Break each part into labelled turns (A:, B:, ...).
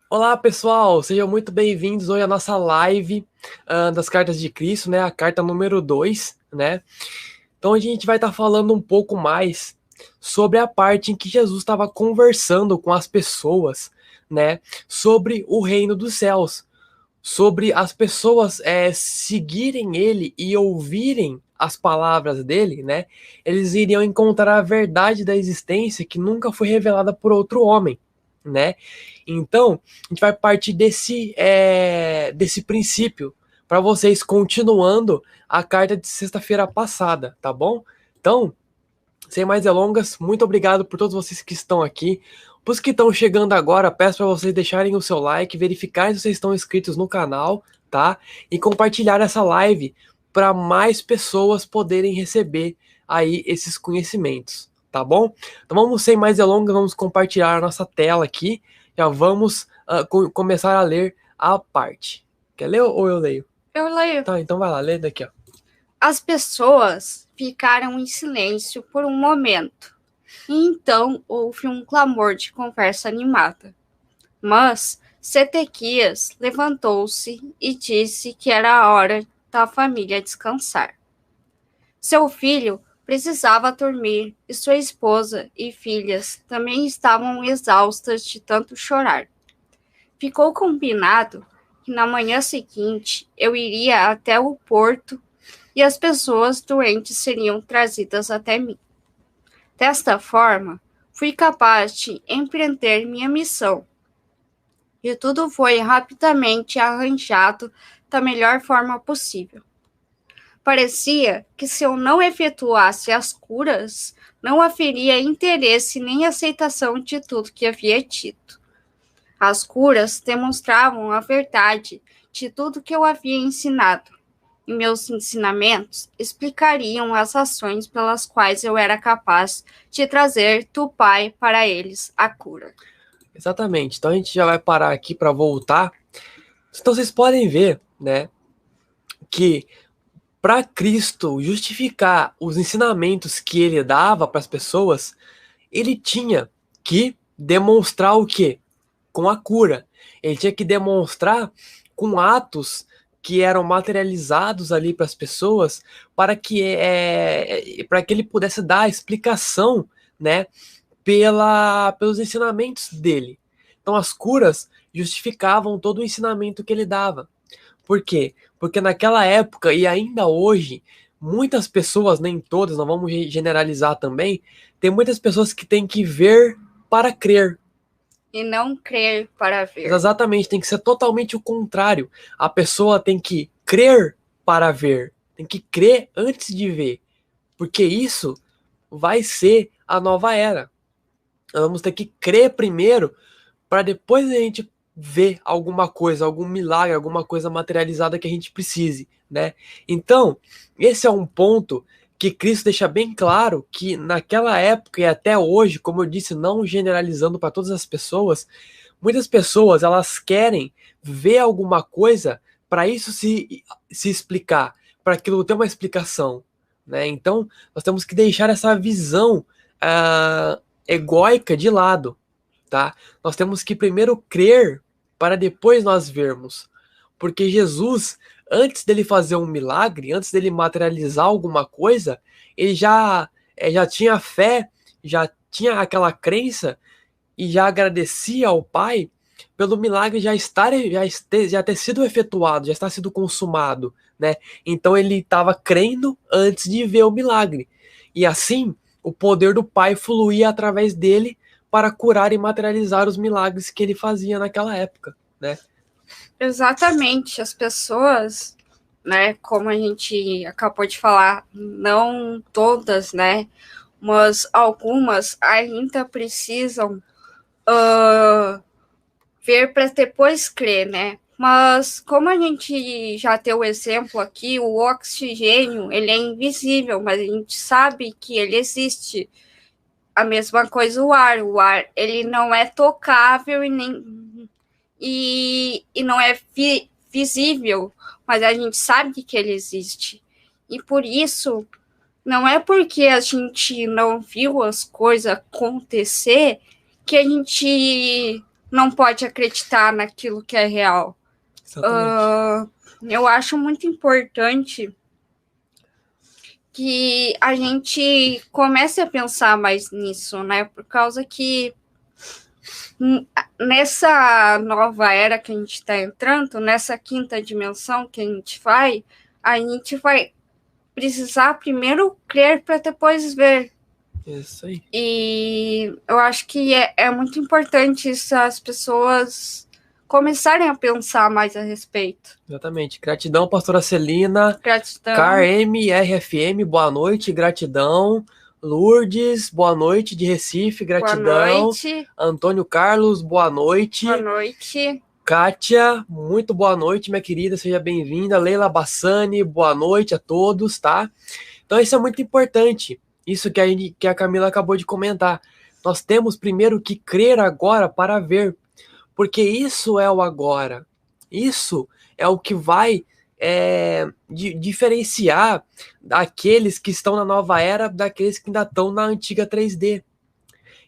A: Olá, pessoal, sejam muito bem-vindos hoje à nossa live das cartas de Cristo, né? A carta número 2, né? Então a gente vai estar falando um pouco mais sobre a parte em que Jesus estava conversando com as pessoas, né? Sobre o reino dos céus, sobre as pessoas seguirem ele e ouvirem as palavras dele, né? Eles iriam encontrar a verdade da existência que nunca foi revelada por outro homem, né? Então, a gente vai partir desse princípio para vocês continuando a carta de sexta-feira passada, tá bom? Então, sem mais delongas, muito obrigado por todos vocês que estão aqui. Para os que estão chegando agora, peço para vocês deixarem o seu like, verificar se vocês estão inscritos no canal, tá? E compartilhar essa live para mais pessoas poderem receber aí esses conhecimentos, tá bom? Então vamos sem mais delongas, vamos compartilhar a nossa tela aqui. Já vamos começar a ler a parte. Quer ler ou eu leio?
B: Eu leio.
A: Tá, então vai lá, lê daqui, ó.
B: As pessoas ficaram em silêncio por um momento, e então houve um clamor de conversa animada. Mas Sedequias levantou-se e disse que era a hora da família descansar. Seu filho precisava dormir e sua esposa e filhas também estavam exaustas de tanto chorar. Ficou combinado que na manhã seguinte eu iria até o porto e as pessoas doentes seriam trazidas até mim. Desta forma, fui capaz de empreender minha missão, e tudo foi rapidamente arranjado da melhor forma possível. Parecia que se eu não efetuasse as curas, não haveria interesse nem aceitação de tudo que havia dito. As curas demonstravam a verdade de tudo que eu havia ensinado, e meus ensinamentos explicariam as ações pelas quais eu era capaz de trazer do Pai para eles a cura.
A: Exatamente. Então a gente já vai parar aqui para voltar. Então vocês podem ver, né, que para Cristo justificar os ensinamentos que ele dava para as pessoas, ele tinha que demonstrar o quê? Com a cura. Ele tinha que demonstrar com atos que eram materializados ali para as pessoas para que ele pudesse dar a explicação, né, pelos ensinamentos dele. Então as curas justificavam todo o ensinamento que ele dava. Por quê? Porque naquela época e ainda hoje, muitas pessoas, nem todas, não vamos generalizar também, tem muitas pessoas que têm que ver para crer.
B: E não crer para ver.
A: Exatamente, tem que ser totalmente o contrário. A pessoa tem que crer para ver, tem que crer antes de ver, porque isso vai ser a nova era. Nós vamos ter que crer primeiro para depois a gente ver alguma coisa, algum milagre, alguma coisa materializada que a gente precise, né? Então, esse é um ponto que Cristo deixa bem claro que naquela época e até hoje, como eu disse, não generalizando para todas as pessoas, muitas pessoas elas querem ver alguma coisa para isso se explicar, para aquilo ter uma explicação, né? Então, nós temos que deixar essa visão egóica de lado, tá? Nós temos que primeiro crer para depois nós vermos. Porque Jesus, antes dele fazer um milagre, antes dele materializar alguma coisa, ele já tinha fé, já tinha aquela crença e já agradecia ao Pai pelo milagre já ter sido efetuado, já estar sido consumado, né? Então ele estava crendo antes de ver o milagre. E assim, o poder do Pai fluía através dele para curar e materializar os milagres que ele fazia naquela época, né?
B: Exatamente, as pessoas, né, como a gente acabou de falar, não todas, né, mas algumas ainda precisam ver para depois crer, né? Mas como a gente já tem o exemplo aqui, o oxigênio, ele é invisível, mas a gente sabe que ele existe. A mesma coisa o ar ele não é tocável e não é visível, mas a gente sabe que ele existe. E por isso, não é porque a gente não viu as coisas acontecer que a gente não pode acreditar naquilo que é real. Eu acho muito importante que a gente comece a pensar mais nisso, né? Por causa que nessa nova era que a gente está entrando, nessa quinta dimensão que a gente vai precisar primeiro crer para depois ver.
A: Isso aí.
B: E eu acho que é muito importante isso, as pessoas começarem a pensar mais a respeito.
A: Exatamente. Gratidão, pastora Celina.
B: Gratidão.
A: KMRFM, boa noite, gratidão. Lourdes, boa noite, de Recife, gratidão.
B: Boa noite.
A: Antônio Carlos, boa noite.
B: Boa noite.
A: Kátia, muito boa noite, minha querida, seja bem-vinda. Leila Bassani, boa noite a todos, tá? Então isso é muito importante, isso que a Camila acabou de comentar. Nós temos primeiro que crer agora para ver, porque isso é o agora. Isso é o que vai diferenciar daqueles que estão na nova era daqueles que ainda estão na antiga 3D.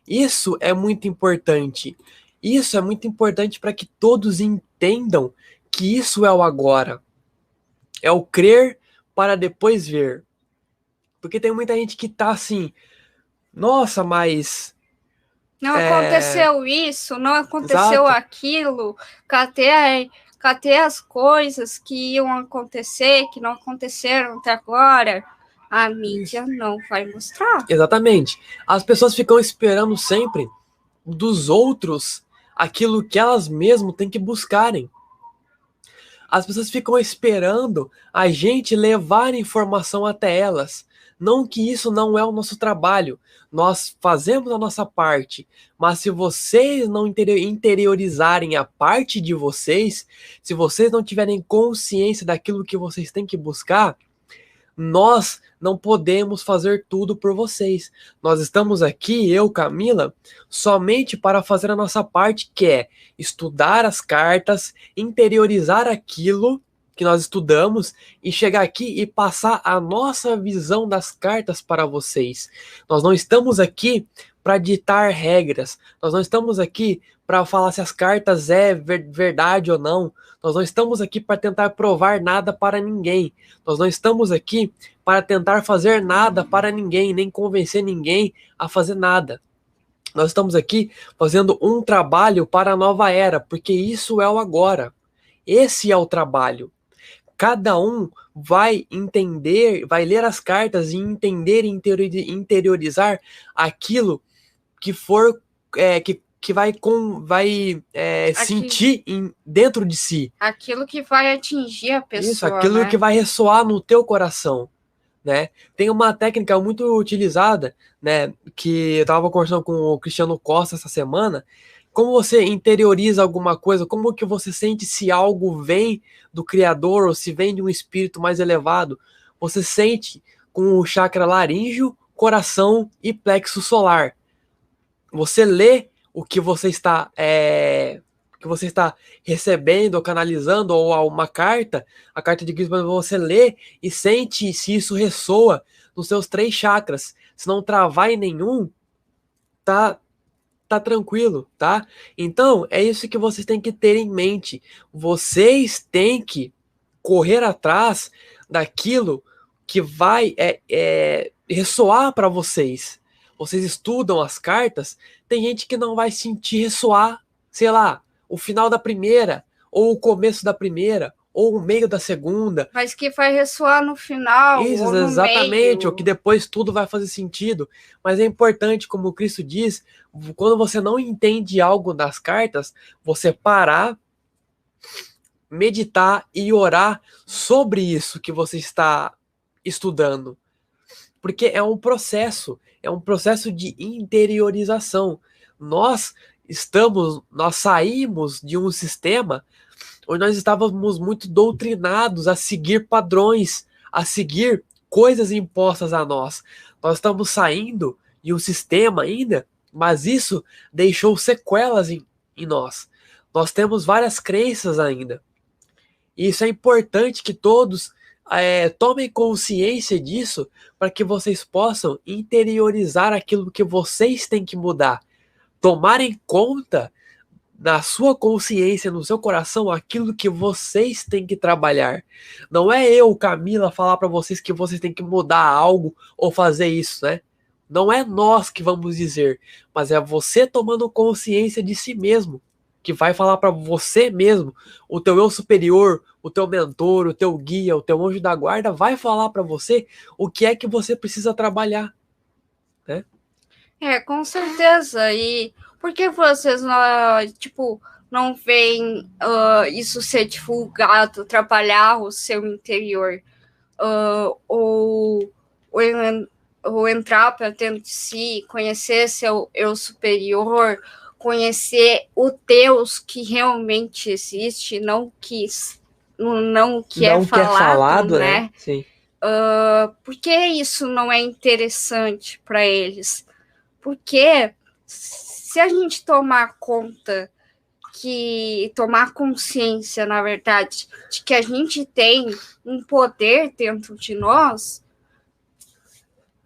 A: Isso é muito importante. Isso é muito importante para que todos entendam que isso é o agora. É o crer para depois ver. Porque tem muita gente que tá assim, nossa, mas
B: não aconteceu isso, não aconteceu
A: Exato.
B: aquilo, cadê as coisas que iam acontecer, que não aconteceram até agora? A mídia não vai mostrar.
A: Exatamente. As pessoas ficam esperando sempre dos outros aquilo que elas mesmas têm que buscarem. As pessoas ficam esperando a gente levar informação até elas. Não que isso não é o nosso trabalho. Nós fazemos a nossa parte. Mas se vocês não interiorizarem a parte de vocês, se vocês não tiverem consciência daquilo que vocês têm que buscar, nós não podemos fazer tudo por vocês. Nós estamos aqui, eu, Camila, somente para fazer a nossa parte, que é estudar as cartas, interiorizar aquilo que nós estudamos e chegar aqui e passar a nossa visão das cartas para vocês. Nós não estamos aqui para ditar regras. Nós não estamos aqui para falar se as cartas é verdade ou não. Nós não estamos aqui para tentar provar nada para ninguém. Nós não estamos aqui para tentar fazer nada para ninguém, nem convencer ninguém a fazer nada. Nós estamos aqui fazendo um trabalho para a nova era, porque isso é o agora. Esse é o trabalho. Cada um vai entender, vai ler as cartas e entender e interiorizar aquilo que for, que vai sentir dentro de si.
B: Aquilo que vai atingir a pessoa.
A: Isso, aquilo, né, que vai ressoar no teu coração, né? Tem uma técnica muito utilizada, né, que eu estava conversando com o Cristiano Costa essa semana. Como você interioriza alguma coisa, como que você sente se algo vem do Criador ou se vem de um espírito mais elevado? Você sente com o chakra laríngeo, coração e plexo solar. Você lê o que você está recebendo ou canalizando, ou uma carta, a carta de Cristo, você lê e sente se isso ressoa nos seus 3 chakras. Se não travar em nenhum, tá tranquilo, tá? Então, é isso que vocês têm que ter em mente. Vocês têm que correr atrás daquilo que vai ressoar para vocês. Vocês estudam as cartas, tem gente que não vai sentir ressoar, sei lá, o final da primeira, ou o começo da primeira, ou o meio da segunda.
B: Mas que vai ressoar no final.
A: Isso,
B: ou no
A: exatamente,
B: meio.
A: ou que depois tudo vai fazer sentido. Mas é importante, como o Cristo diz, quando você não entende algo das cartas, você parar, meditar e orar sobre isso que você está estudando. Porque é um processo de interiorização. Nós saímos de um sistema onde nós estávamos muito doutrinados a seguir padrões, a seguir coisas impostas a nós. Nós estamos saindo de um sistema ainda, mas isso deixou sequelas em nós. Nós temos várias crenças ainda. E isso é importante que todos tomem consciência disso para que vocês possam interiorizar aquilo que vocês têm que mudar. Tomarem conta na sua consciência, no seu coração, aquilo que vocês têm que trabalhar. Não é eu, Camila, falar para vocês que vocês têm que mudar algo ou fazer isso, né? Não é nós que vamos dizer, mas é você tomando consciência de si mesmo, que vai falar para você mesmo, o teu eu superior, o teu mentor, o teu guia, o teu anjo da guarda vai falar para você o que é que você precisa trabalhar, né?
B: Com certeza. E por que vocês não, tipo, não veem isso ser divulgado, trabalhar o seu interior, ou entrar para dentro de si, conhecer seu eu superior, conhecer o Deus que realmente existe, não que é falado, né?
A: Sim.
B: Por que isso não é interessante para eles? Porque se a gente tomar consciência, na verdade, de que a gente tem um poder dentro de nós,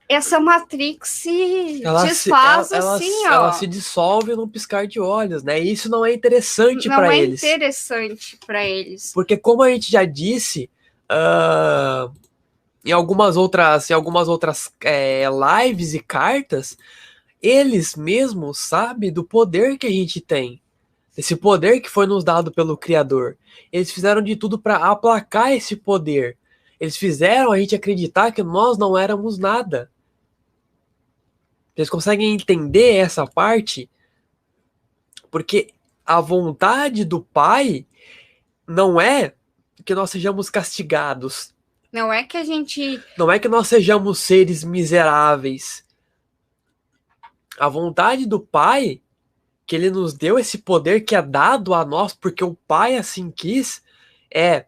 B: essa Matrix se desfaz assim, ó.
A: Ela se dissolve num piscar de olhos, né? E isso não é interessante para eles.
B: Não é interessante para eles.
A: Porque como a gente já disse, em algumas outras lives e cartas, eles mesmos sabem do poder que a gente tem. Esse poder que foi nos dado pelo Criador. Eles fizeram de tudo para aplacar esse poder. Eles fizeram a gente acreditar que nós não éramos nada. Vocês conseguem entender essa parte? Porque a vontade do Pai não é que nós sejamos castigados.
B: Não é que a gente...
A: Não é que nós sejamos seres miseráveis. A vontade do Pai, que Ele nos deu esse poder que é dado a nós, porque o Pai assim quis, é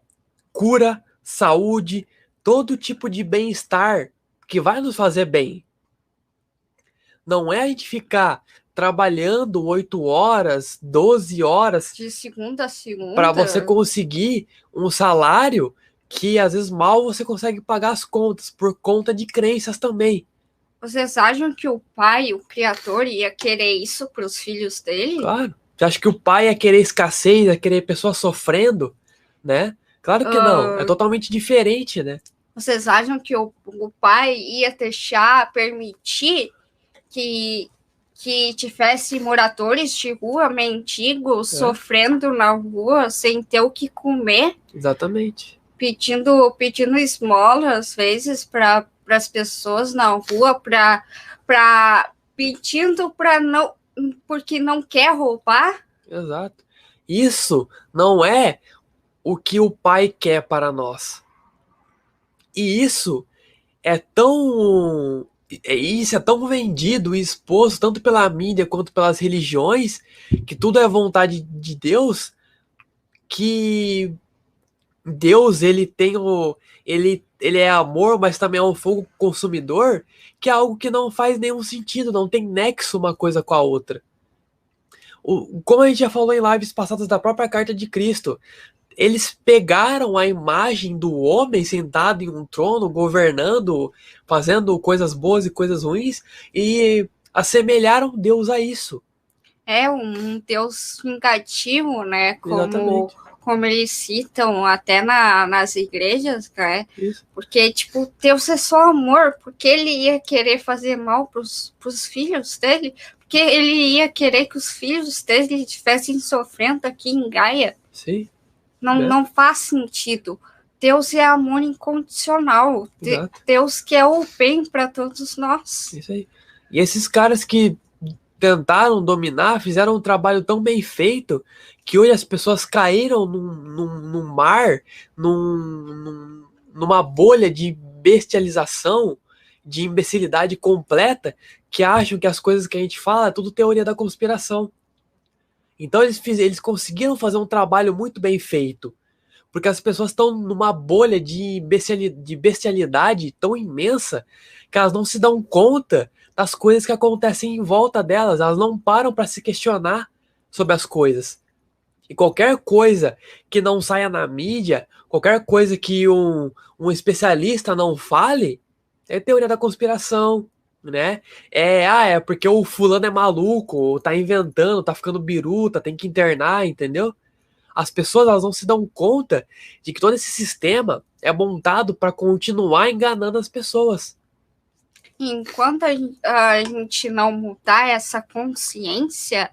A: cura, saúde, todo tipo de bem-estar que vai nos fazer bem. Não é a gente ficar trabalhando 8 horas, 12 horas...
B: de segunda a segunda...
A: para você conseguir um salário que às vezes mal você consegue pagar as contas, por conta de crenças também.
B: Vocês acham que o Pai, o Criador, ia querer isso para os filhos dele?
A: Claro. Você acha que o pai ia querer escassez, ia querer pessoas sofrendo, né? Claro que não. É totalmente diferente, né?
B: Vocês acham que o Pai ia permitir que tivesse moradores de rua, mendigos, sofrendo na rua, sem ter o que comer?
A: Exatamente.
B: Pedindo esmola, às vezes, para as pessoas na rua, pedindo para não... porque não quer roubar?
A: Exato. Isso não é o que o Pai quer para nós. E isso é tão vendido e exposto tanto pela mídia quanto pelas religiões, que tudo é vontade de Deus, que Deus ele é amor, mas também é um fogo consumidor, que é algo que não faz nenhum sentido, não tem nexo uma coisa com a outra. Como a gente já falou em lives passadas da própria carta de Cristo, eles pegaram a imagem do homem sentado em um trono, governando, fazendo coisas boas e coisas ruins, e assemelharam Deus a isso.
B: É um Deus vingativo, né?
A: Exatamente.
B: Como eles citam até nas igrejas, né?
A: Isso.
B: Porque, tipo, Deus é só amor, porque ele ia querer fazer mal pros filhos dele, porque ele ia querer que os filhos dele estivessem sofrendo aqui em Gaia.
A: Sim.
B: Não faz sentido. Deus é amor incondicional. Deus quer o bem para todos nós.
A: Isso aí. E esses caras que tentaram dominar, fizeram um trabalho tão bem feito, que hoje as pessoas caíram num mar, numa bolha de bestialização, de imbecilidade completa, que acham que as coisas que a gente fala é tudo teoria da conspiração. Então eles conseguiram fazer um trabalho muito bem feito, porque as pessoas estão numa bolha de bestialidade tão imensa que elas não se dão conta das coisas que acontecem em volta delas, elas não param para se questionar sobre as coisas. E qualquer coisa que não saia na mídia, qualquer coisa que um especialista não fale, é teoria da conspiração, né? É porque o fulano é maluco, ou tá inventando, tá ficando biruta, tem que internar, entendeu? As pessoas elas não se dão conta de que todo esse sistema é montado para continuar enganando as pessoas.
B: Enquanto a gente não mudar essa consciência,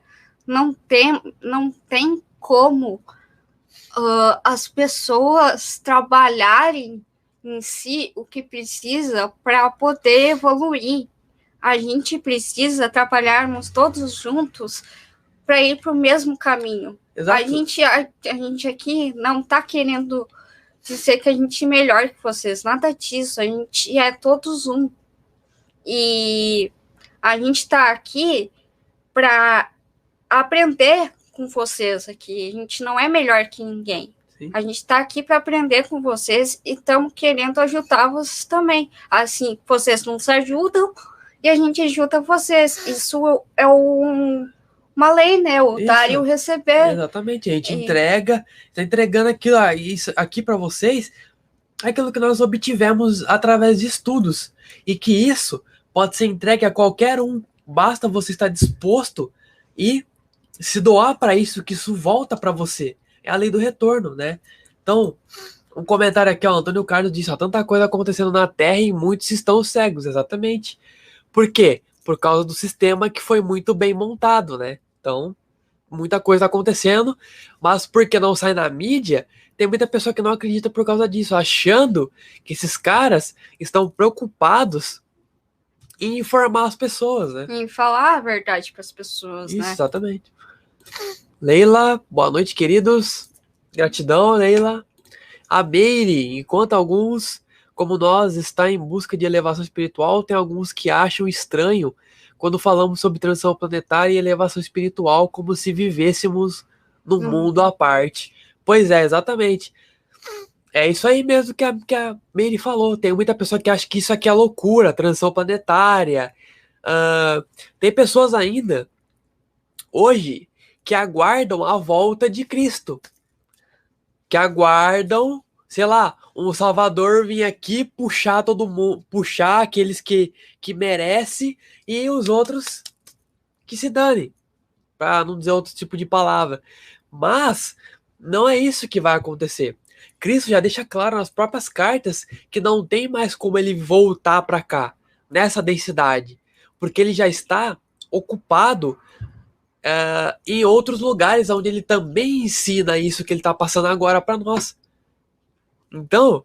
B: não tem como as pessoas trabalharem em si o que precisa para poder evoluir. A gente precisa trabalharmos todos juntos para ir para o mesmo caminho.
A: Exato.
B: A gente aqui não está querendo dizer que a gente é melhor que vocês, nada disso. A gente é todos um. E a gente está aqui para aprender com vocês aqui. A gente não é melhor que ninguém. Sim. A gente está aqui para aprender com vocês e estamos querendo ajudar vocês também. Assim, vocês nos ajudam e a gente ajuda vocês. Isso é uma lei, né? O dar e o receber.
A: Exatamente. A gente entrega, está entregando aquilo, isso aqui para vocês, aquilo que nós obtivemos através de estudos. E que isso pode ser entregue a qualquer um. Basta você estar disposto e se doar para isso, que isso volta para você. É a lei do retorno, né? Então, um comentário aqui, ó, Antônio Carlos disse, ó, tanta coisa acontecendo na Terra e muitos estão cegos, exatamente. Por quê? Por causa do sistema que foi muito bem montado, né? Então, muita coisa acontecendo, mas porque não sai na mídia, tem muita pessoa que não acredita por causa disso, achando que esses caras estão preocupados em informar as pessoas, né?
B: Em falar a verdade para as pessoas,
A: isso,
B: né?
A: Exatamente. Leila, boa noite, queridos. Gratidão, Leila. A Meire, enquanto alguns, como nós, está em busca de elevação espiritual, tem alguns que acham estranho quando falamos sobre transição planetária e elevação espiritual, como se vivêssemos num mundo à parte. Pois é, exatamente. É isso aí mesmo que a Meire falou. Tem muita pessoa que acha que isso aqui é loucura, transição planetária. Tem pessoas ainda, hoje, que aguardam a volta de Cristo. Que aguardam, sei lá, um Salvador vir aqui puxar todo mundo, puxar aqueles que merece e os outros que se dane, para não dizer outro tipo de palavra. Mas não é isso que vai acontecer. Cristo já deixa claro nas próprias cartas que não tem mais como ele voltar para cá, nessa densidade, porque ele já está ocupado em outros lugares onde ele também ensina isso que ele está passando agora para nós. Então,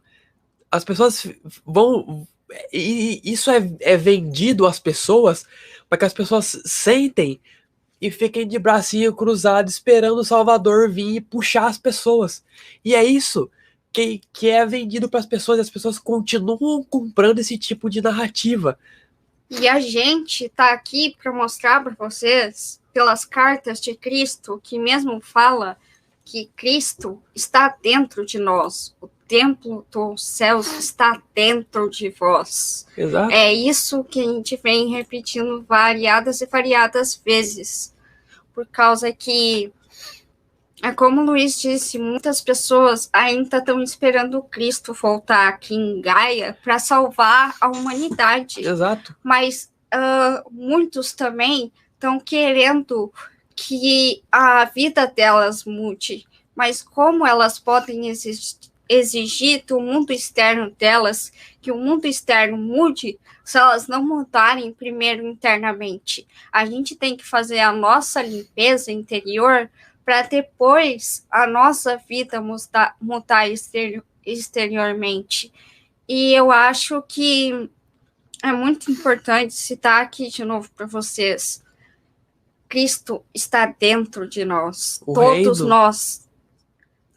A: as pessoas vão... E isso é vendido às pessoas para que as pessoas sentem e fiquem de bracinho cruzado esperando o Salvador vir e puxar as pessoas. E é isso que é vendido para as pessoas, e as pessoas continuam comprando esse tipo de narrativa.
B: E a gente tá aqui para mostrar para vocês, pelas cartas de Cristo, que mesmo fala que Cristo está dentro de nós. O templo dos céus está dentro de vós.
A: Exato.
B: É isso que a gente vem repetindo variadas e variadas vezes. Por causa que, como o Luiz disse, muitas pessoas ainda estão esperando o Cristo voltar aqui em Gaia para salvar a humanidade.
A: Exato.
B: Mas muitos também estão querendo que a vida delas mude. Mas como elas podem exigir do mundo externo delas que o mundo externo mude se elas não mudarem primeiro internamente? A gente tem que fazer a nossa limpeza interior para depois a nossa vida mudar exteriormente. E eu acho que é muito importante citar aqui de novo para vocês. Cristo está dentro de nós. Todos nós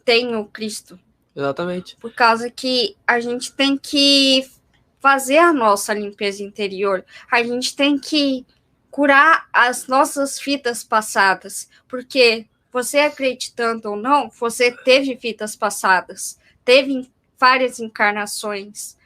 B: temos o Cristo.
A: Exatamente.
B: Por causa que a gente tem que fazer a nossa limpeza interior. A gente tem que curar as nossas vidas passadas. Porque você acreditando ou não, você teve vidas passadas. Teve várias encarnações.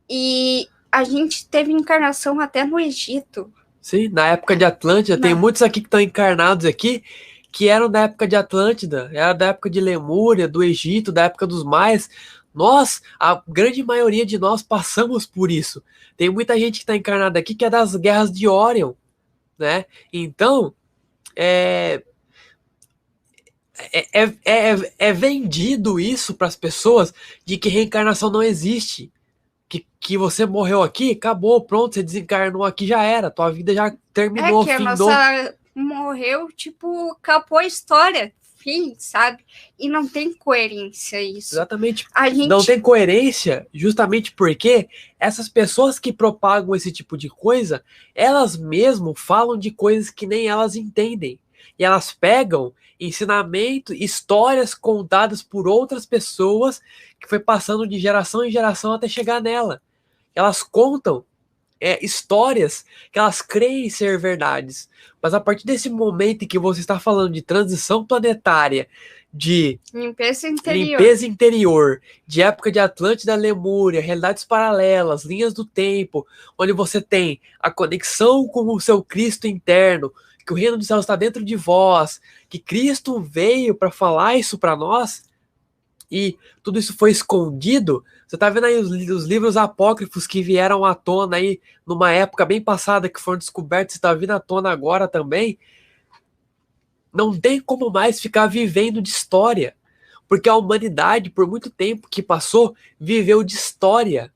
B: E a gente teve encarnação até no Egito.
A: Sim, na época de Atlântida. Tem muitos aqui que estão encarnados aqui que eram da época de Atlântida, era da época de Lemúria, do Egito, da época dos Maias. A grande maioria de nós passamos por isso. Tem muita gente que está encarnada aqui que é das guerras de Orion, né? Então, é, é vendido isso para as pessoas de que reencarnação não existe. Que você morreu aqui, acabou, pronto, você desencarnou aqui, já era. Tua vida já terminou,
B: que a
A: findou.
B: nossa morreu, tipo, acabou a história, fim, sabe? E não tem coerência isso.
A: Exatamente. Não tem coerência justamente porque essas pessoas que propagam esse tipo de coisa, elas mesmo falam de coisas que nem elas entendem. E elas pegam ensinamento, histórias contadas por outras pessoas que foi passando de geração em geração até chegar nela. Elas contam histórias que elas creem ser verdades. Mas a partir desse momento em que você está falando de transição planetária, de
B: limpeza
A: interior, de época de Atlântida, Lemúria, realidades paralelas, linhas do tempo, onde você tem a conexão com o seu Cristo interno, que o reino dos céus está dentro de vós, que Cristo veio para falar isso para nós, e tudo isso foi escondido. Você tá vendo aí os livros apócrifos que vieram à tona aí numa época bem passada, que foram descobertos e está vindo à tona agora também. Não tem como mais ficar vivendo de história, porque a humanidade, por muito tempo que passou, viveu de história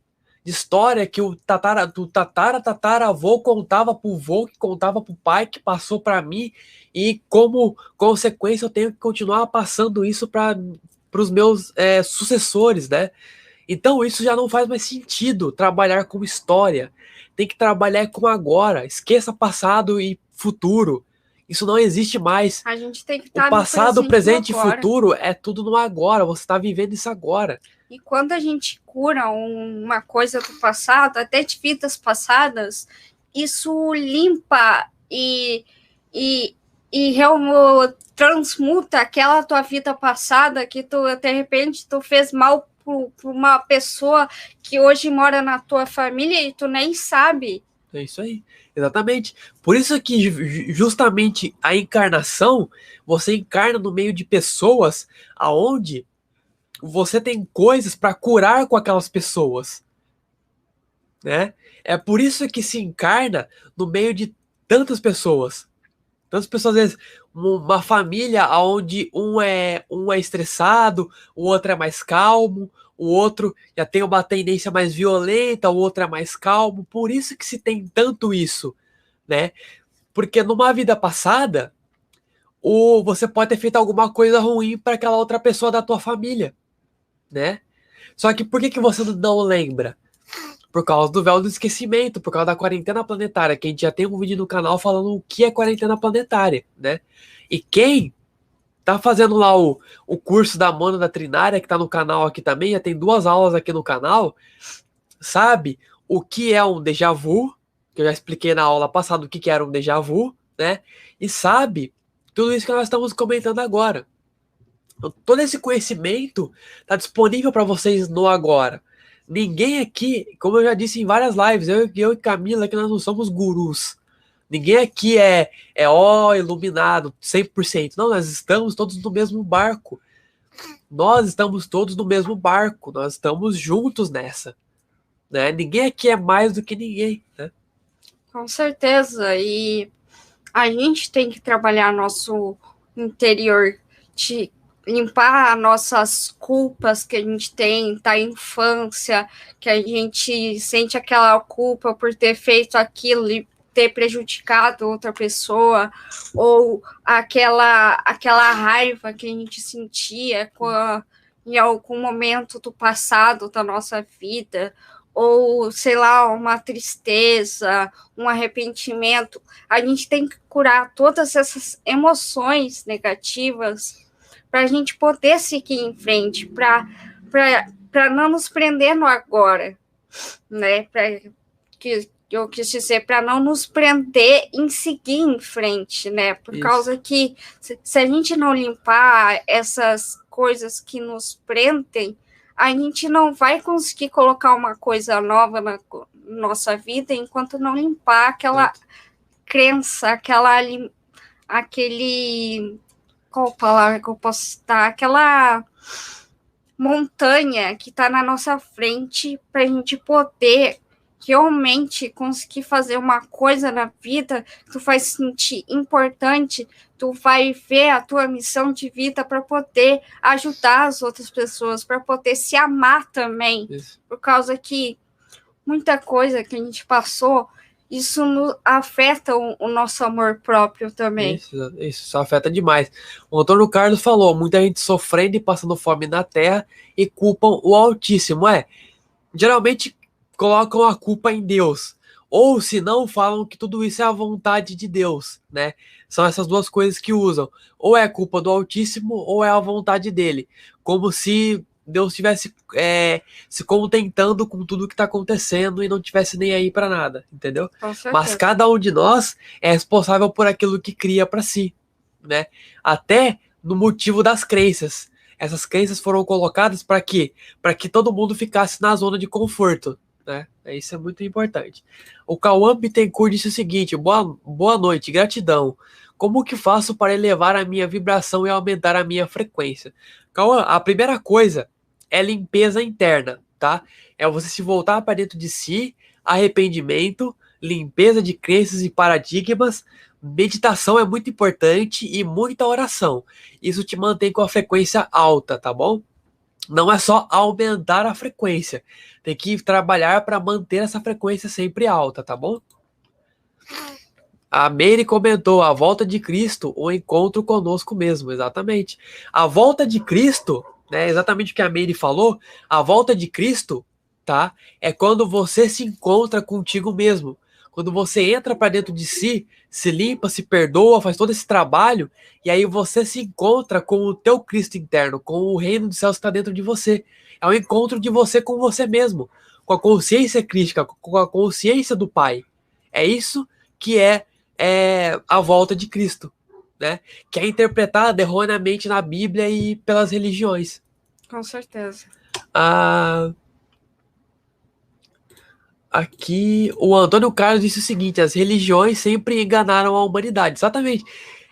A: que o tataravô contava pro vô, que contava pro pai, que passou para mim, e como consequência eu tenho que continuar passando isso para os meus sucessores, né? Então isso já não faz mais sentido trabalhar com história. Tem que trabalhar com agora. Esqueça passado e futuro. Isso não existe mais.
B: A gente tem que estar
A: o passado, presente e futuro é tudo no agora. Você está vivendo isso agora.
B: E quando a gente cura uma coisa do passado, até de vidas passadas, isso limpa e transmuta aquela tua vida passada que tu, de repente, tu fez mal para uma pessoa que hoje mora na tua família e tu nem sabe.
A: É isso aí, exatamente. Por isso que justamente a encarnação, você encarna no meio de pessoas aonde você tem coisas para curar com aquelas pessoas, né? É por isso que se encarna no meio de tantas pessoas. Tantas pessoas, às vezes, uma família onde um é estressado, o outro é mais calmo, o outro já tem uma tendência mais violenta, o outro é mais calmo. Por isso que se tem tanto isso, né? Porque numa vida passada, você pode ter feito alguma coisa ruim para aquela outra pessoa da tua família, né? Só que por que você não lembra? Por causa do véu do esquecimento, por causa da quarentena planetária, que a gente já tem um vídeo no canal falando o que é quarentena planetária, né? E quem tá fazendo lá o curso da Mana da Trinária, que tá no canal aqui também, já tem 2 aulas aqui no canal, sabe o que é um déjà vu, que eu já expliquei na aula passada o que era um déjà vu, né? E sabe tudo isso que nós estamos comentando agora. Todo esse conhecimento tá disponível para vocês no agora. Ninguém aqui, como eu já disse em várias lives, eu e Camila, que nós não somos gurus. Ninguém aqui é iluminado 100%. Não, nós estamos todos no mesmo barco. Nós estamos todos no mesmo barco. Nós estamos juntos nessa. Né? Ninguém aqui é mais do que ninguém. Né?
B: Com certeza. E a gente tem que trabalhar nosso interior, de limpar nossas culpas que a gente tem da infância, que a gente sente aquela culpa por ter feito aquilo e ter prejudicado outra pessoa, ou aquela raiva que a gente sentia em algum momento do passado da nossa vida, ou, sei lá, uma tristeza, um arrependimento. A gente tem que curar todas essas emoções negativas para a gente poder seguir em frente, para não nos prender no agora, né? Eu quis dizer, para não nos prender em seguir em frente, né? Por Isso. causa que se a gente não limpar essas coisas que nos prendem, a gente não vai conseguir colocar uma coisa nova na nossa vida enquanto não limpar aquela crença, aquele... Qual palavra que eu posso citar? montanha que está na nossa frente para a gente poder realmente conseguir fazer uma coisa na vida, tu vai se sentir importante, tu vai ver a tua missão de vida para poder ajudar as outras pessoas, para poder se amar também.
A: Isso.
B: Por causa que muita coisa que a gente passou, isso afeta o nosso amor próprio também.
A: Isso afeta demais. O Antônio Carlos falou, muita gente sofrendo e passando fome na terra e culpam o Altíssimo. Geralmente colocam a culpa em Deus. Ou se não, falam que tudo isso é a vontade de Deus, né? São essas duas coisas que usam. Ou é culpa do Altíssimo, ou é a vontade dele. Como se Deus estivesse se contentando com tudo que está acontecendo e não tivesse nem aí para nada, entendeu? Mas cada um de nós é responsável por aquilo que cria para si, né? Até no motivo das crenças. Essas crenças foram colocadas para quê? Para que todo mundo ficasse na zona de conforto, né? Isso é muito importante. O Cauã Bittencourt disse o seguinte: boa noite, gratidão. Como que faço para elevar a minha vibração e aumentar a minha frequência? Cauã, a primeira coisa é limpeza interna, tá? É você se voltar para dentro de si, arrependimento, limpeza de crenças e paradigmas. Meditação é muito importante e muita oração. Isso te mantém com a frequência alta, tá bom? Não é só aumentar a frequência. Tem que trabalhar para manter essa frequência sempre alta, tá bom? A Meire comentou, a volta de Cristo, o encontro conosco mesmo, exatamente. A volta de Cristo, né, exatamente o que a Meire falou, a volta de Cristo, tá, é quando você se encontra contigo mesmo. Quando você entra para dentro de si, se limpa, se perdoa, faz todo esse trabalho, e aí você se encontra com o teu Cristo interno, com o reino dos céus que está dentro de você. É o encontro de você com você mesmo, com a consciência crística, com a consciência do Pai. É isso que é a volta de Cristo, né? Que é interpretada erroneamente na Bíblia e pelas religiões.
B: Com certeza.
A: Aqui, o Antônio Carlos disse o seguinte: as religiões sempre enganaram a humanidade. Exatamente.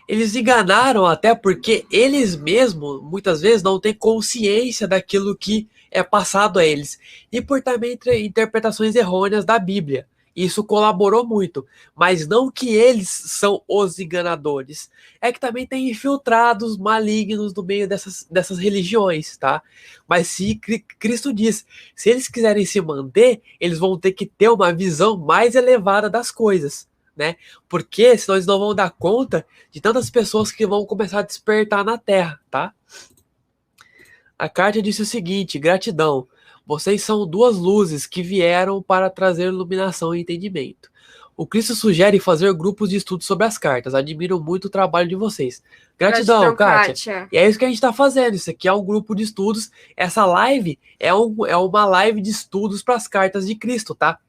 A: Eles enganaram até porque eles mesmos, muitas vezes, não têm consciência daquilo que é passado a eles. E por também interpretações errôneas da Bíblia. Isso colaborou muito, mas não que eles são os enganadores. É que também tem infiltrados malignos no meio dessas religiões, tá? Mas se Cristo diz, se eles quiserem se manter, eles vão ter que ter uma visão mais elevada das coisas, né? Porque senão eles não vão dar conta de tantas pessoas que vão começar a despertar na Terra, tá? A carta disse o seguinte: gratidão. Vocês são duas luzes que vieram para trazer iluminação e entendimento. O Cristo sugere fazer grupos de estudo sobre as cartas. Admiro muito o trabalho de vocês. Gratidão, Kátia. E é isso que a gente está fazendo. Isso aqui é um grupo de estudos. Essa live é uma live de estudos para as cartas de Cristo, tá?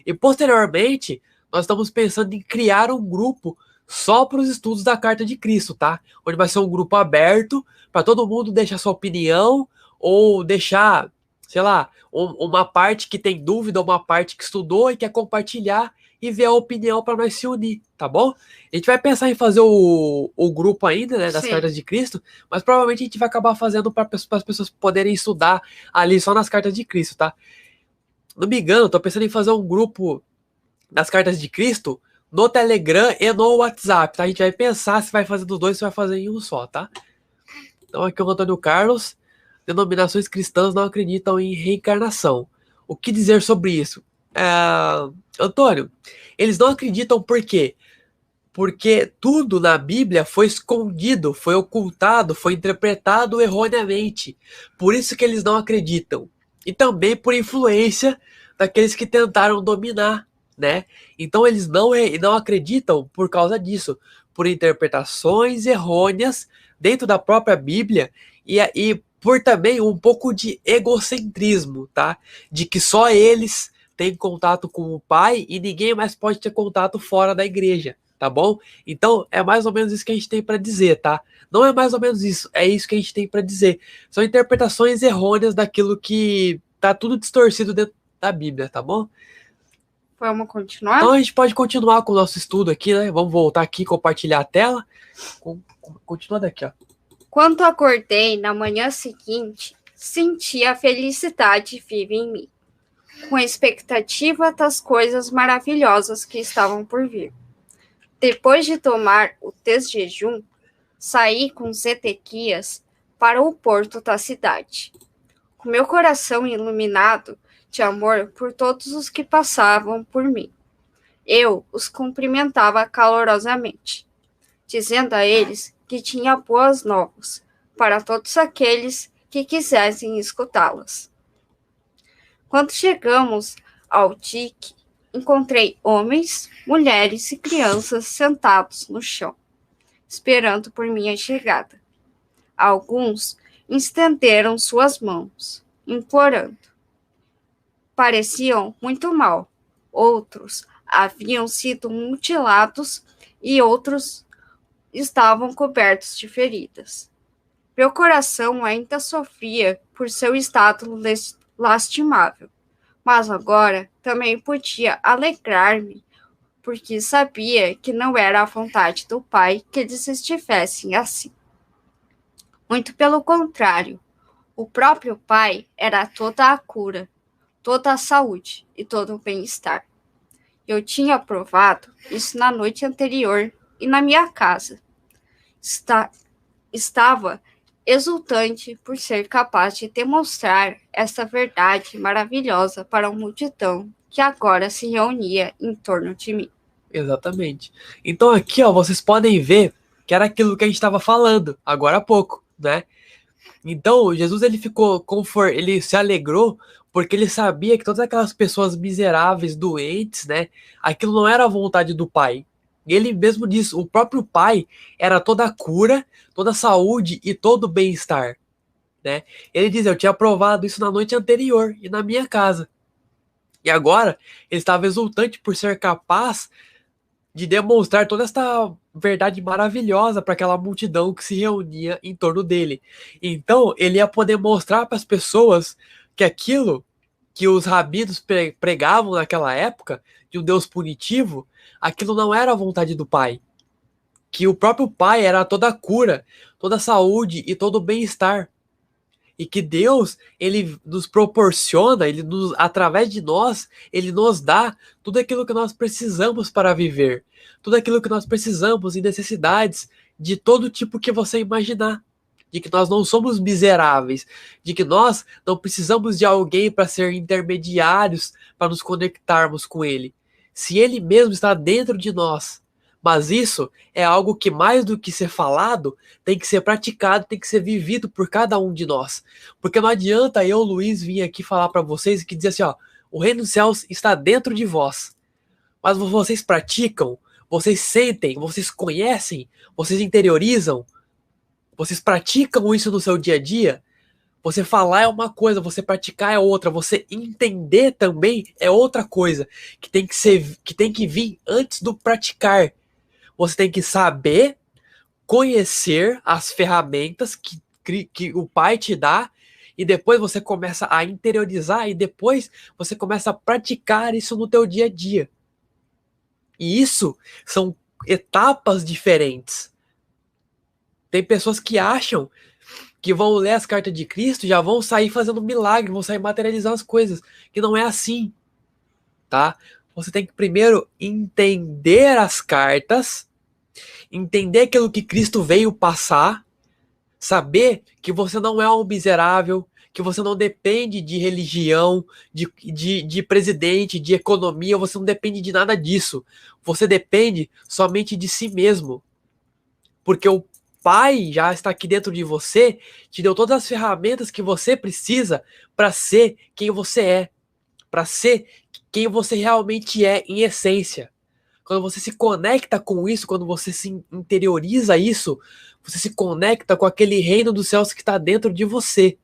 A: E posteriormente, nós estamos pensando em criar um grupo só para os estudos da carta de Cristo, tá? Onde vai ser um grupo aberto para todo mundo deixar sua opinião ou deixar, sei lá, uma parte que tem dúvida, uma parte que estudou e quer compartilhar e ver a opinião para nós se unir, tá bom? A gente vai pensar em fazer o grupo ainda, né, das cartas de Cristo, mas provavelmente a gente vai acabar fazendo para as pessoas poderem estudar ali só nas cartas de Cristo, tá? Não me engano, tô pensando em fazer um grupo das cartas de Cristo no Telegram e no WhatsApp, tá? A gente vai pensar se vai fazer dos dois ou se vai fazer em um só, tá? Então aqui é o Antônio Carlos. Denominações cristãs não acreditam em reencarnação. O que dizer sobre isso? Antônio, eles não acreditam por quê? Porque tudo na Bíblia foi escondido, foi ocultado, foi interpretado erroneamente. Por isso que eles não acreditam. E também por influência daqueles que tentaram dominar, né? Então eles não acreditam por causa disso, por interpretações errôneas dentro da própria Bíblia e por também um pouco de egocentrismo, tá? De que só eles têm contato com o Pai e ninguém mais pode ter contato fora da igreja, tá bom? Então é mais ou menos isso que a gente tem para dizer, tá? Não é mais ou menos isso, é isso que a gente tem para dizer. São interpretações errôneas daquilo que tá tudo distorcido dentro da Bíblia, tá bom?
B: Vamos continuar?
A: Então a gente pode continuar com o nosso estudo aqui, né? Vamos voltar aqui, compartilhar a tela. Continua daqui, ó.
B: Quando acordei na manhã seguinte, Senti a felicidade viva em mim, com a expectativa das coisas maravilhosas que estavam por vir. Depois de tomar o desjejum, saí com Zedequias para o porto da cidade, com meu coração iluminado de amor por todos os que passavam por mim. Eu os cumprimentava calorosamente, dizendo a eles que tinha boas novas para todos aqueles que quisessem escutá-las. Quando chegamos ao dique, encontrei homens, mulheres e crianças sentados no chão, esperando por minha chegada. Alguns estenderam suas mãos, implorando. Pareciam muito mal. Outros haviam sido mutilados e outros estavam cobertos de feridas. Meu coração ainda sofria por seu estado lastimável, mas agora também podia alegrar-me, porque sabia que não era a vontade do Pai que eles estivessem assim. Muito pelo contrário, o próprio Pai era toda a cura, toda a saúde e todo o bem-estar. Eu tinha provado isso na noite anterior e na minha casa. Estava exultante por ser capaz de demonstrar essa verdade maravilhosa para uma multidão que agora se reunia em torno de mim.
A: Exatamente. Então aqui, ó, vocês podem ver que era aquilo que a gente estava falando agora há pouco, né? Então Jesus ele se alegrou porque ele sabia que todas aquelas pessoas miseráveis, doentes, né? Aquilo não era a vontade do Pai. E ele mesmo disse, o próprio Pai era toda a cura, toda a saúde e todo o bem-estar, né? Ele diz, eu tinha provado isso na noite anterior e na minha casa. E agora ele estava exultante por ser capaz de demonstrar toda esta verdade maravilhosa para aquela multidão que se reunia em torno dele. Então, ele ia poder mostrar para as pessoas que aquilo que os rabinos pregavam naquela época, de um Deus punitivo, aquilo não era a vontade do Pai. Que o próprio Pai era toda a cura, toda a saúde e todo o bem-estar. E que Deus, ele nos proporciona, através de nós, ele nos dá tudo aquilo que nós precisamos para viver. Tudo aquilo que nós precisamos e necessidades de todo tipo que você imaginar. De que nós não somos miseráveis. De que nós não precisamos de alguém para ser intermediários para nos conectarmos com ele. Se ele mesmo está dentro de nós. Mas isso é algo que, mais do que ser falado, tem que ser praticado, tem que ser vivido por cada um de nós. Porque não adianta eu, Luiz, vir aqui falar para vocês e dizer assim, ó, o reino dos céus está dentro de vós. Mas vocês praticam, vocês sentem, vocês conhecem, vocês interiorizam, vocês praticam isso no seu dia a dia. Você falar é uma coisa, você praticar é outra, você entender também é outra coisa, que tem que vir antes do praticar. Você tem que saber, conhecer as ferramentas que o Pai te dá, e depois você começa a interiorizar, e depois você começa a praticar isso no teu dia a dia. E isso são etapas diferentes. Tem pessoas que acham que vão ler as cartas de Cristo e já vão sair fazendo milagre, vão sair materializando as coisas, que não é assim, tá? Você tem que primeiro entender as cartas, entender aquilo que Cristo veio passar, saber que você não é um miserável, que você não depende de religião, de presidente, de economia, você não depende de nada disso. Você depende somente de si mesmo. Porque o Pai já está aqui dentro de você, te deu todas as ferramentas que você precisa para ser quem você é, para ser quem você realmente é em essência. Quando você se conecta com isso, quando você se interioriza isso, você se conecta com aquele reino dos céus que está dentro de você.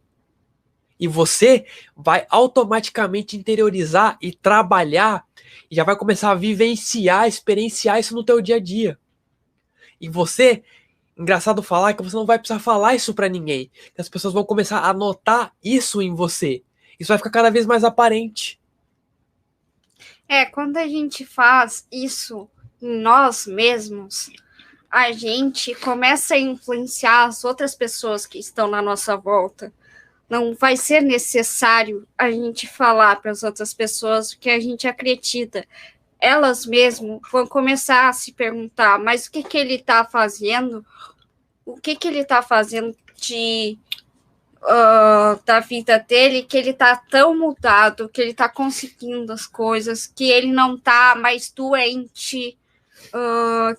A: E você vai automaticamente interiorizar e trabalhar, e já vai começar a vivenciar, experienciar isso no teu dia a dia. E você, engraçado falar que você não vai precisar falar isso para ninguém, que as pessoas vão começar a notar isso em você. Isso vai ficar cada vez mais aparente.
B: Quando a gente faz isso em nós mesmos, a gente começa a influenciar as outras pessoas que estão na nossa volta. não vai ser necessário a gente falar para as outras pessoas o que a gente acredita. Elas mesmo vão começar a se perguntar, mas o que que ele está fazendo? O que que ele está fazendo da vida dele, que ele está tão mudado, que ele está conseguindo as coisas, que ele não está mais doente,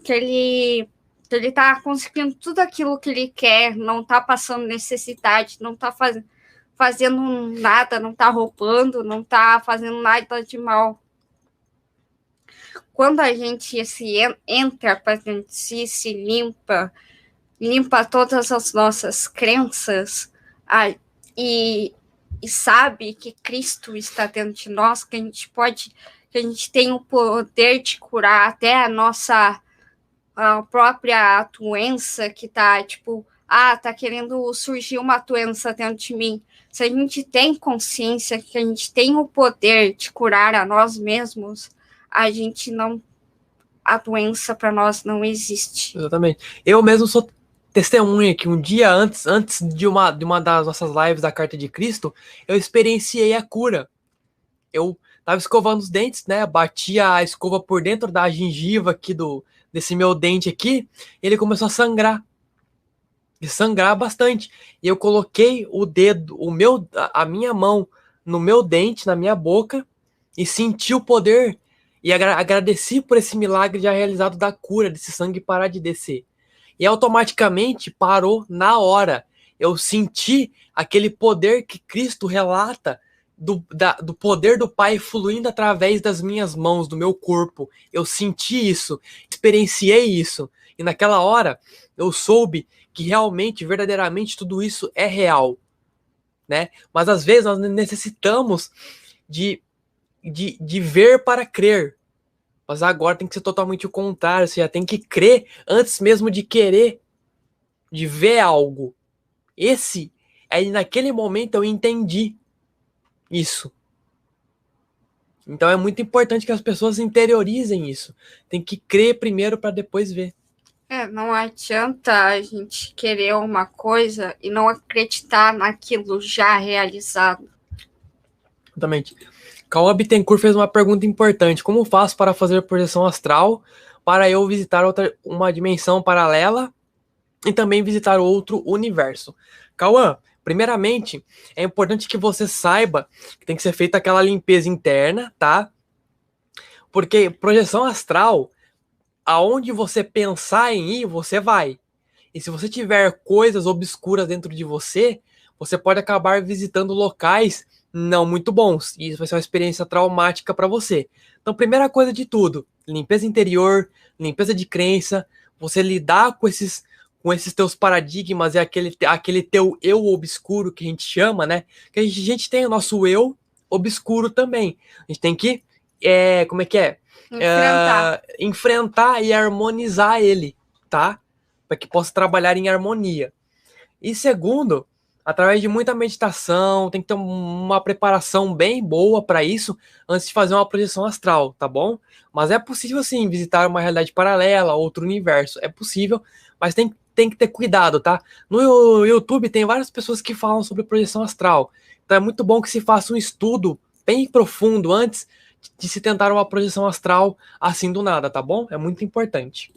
B: que ele está conseguindo tudo aquilo que ele quer, não está passando necessidade, não está fazendo nada, não está roubando, não está fazendo nada de mal. Quando a gente entra para dentro de si, se limpa todas as nossas crenças e sabe que Cristo está dentro de nós, que a gente tem o poder de curar até a própria doença que tá, tá querendo surgir uma doença dentro de mim. Se a gente tem consciência que a gente tem o poder de curar a nós mesmos, a doença para nós não existe.
A: Exatamente. Eu mesmo sou testemunha que um dia antes de uma das nossas lives da Carta de Cristo, eu experienciei a cura. Eu tava escovando os dentes, né? Batia a escova por dentro da gengiva aqui desse meu dente aqui, e ele começou a sangrar. E sangrar bastante. E eu coloquei a minha mão no meu dente, na minha boca, e senti o poder e agradeci por esse milagre já realizado da cura, desse sangue parar de descer. E automaticamente parou na hora. Eu senti aquele poder que Cristo relata do poder do Pai fluindo através das minhas mãos, do meu corpo. Eu senti isso, experienciei isso. E naquela hora eu soube que realmente, verdadeiramente, tudo isso é real, né? Mas às vezes nós necessitamos de ver para crer. Mas agora tem que ser totalmente o contrário. Você já tem que crer antes mesmo de querer, de ver algo. Aí naquele momento eu entendi isso. Então é muito importante que as pessoas interiorizem isso. Tem que crer primeiro para depois ver.
B: Não adianta a gente querer uma coisa e não acreditar naquilo já realizado.
A: Exatamente. Cauã Bittencourt fez uma pergunta importante. Como faço para fazer projeção astral para eu visitar uma dimensão paralela e também visitar outro universo? Cauã, primeiramente, é importante que você saiba que tem que ser feita aquela limpeza interna, tá? Porque projeção astral, aonde você pensar em ir, você vai. E se você tiver coisas obscuras dentro de você, você pode acabar visitando locais não muito bons. E isso vai ser uma experiência traumática para você. Então, primeira coisa de tudo, limpeza interior, limpeza de crença, você lidar com esses teus paradigmas, aquele teu eu obscuro que a gente chama, né? Que a gente tem o nosso eu obscuro também. A gente tem que, como é que é? Enfrentar e harmonizar ele, tá? Para que possa trabalhar em harmonia. E segundo, através de muita meditação, tem que ter uma preparação bem boa para isso antes de fazer uma projeção astral, tá bom? Mas é possível sim visitar uma realidade paralela, outro universo. É possível, mas tem que ter cuidado, tá? No YouTube tem várias pessoas que falam sobre projeção astral. Então é muito bom que se faça um estudo bem profundo antes de se tentar uma projeção astral assim do nada, tá bom? É muito importante.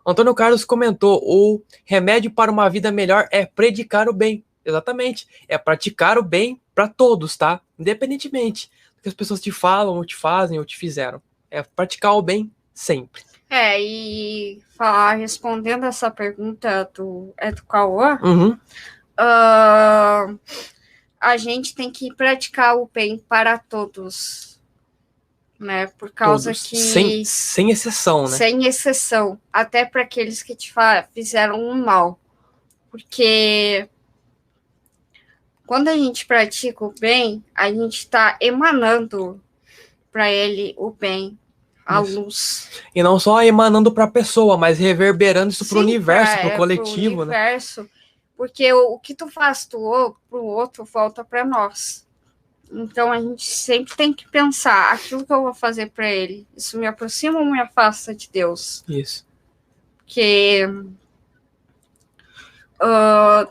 A: Antônio Carlos comentou: o remédio para uma vida melhor é predicar o bem. Exatamente. É praticar o bem para todos, tá? Independentemente do que as pessoas te falam, ou te fazem, ou te fizeram. É praticar o bem sempre.
B: E respondendo essa pergunta do Cauã, a gente tem que praticar o bem para todos, né? Por causa
A: todos.
B: Que...
A: Sem exceção, né?
B: Sem exceção. Até para aqueles que te fizeram um mal. Porque quando a gente pratica o bem, a gente está emanando para ele o bem, a luz.
A: E não só emanando para a pessoa, mas reverberando isso para o universo, para o coletivo,
B: pro universo, né? Porque o que tu faz para o outro volta para nós. Então a gente sempre tem que pensar: aquilo que eu vou fazer para ele, isso me aproxima ou me afasta de Deus?
A: Isso.
B: Porque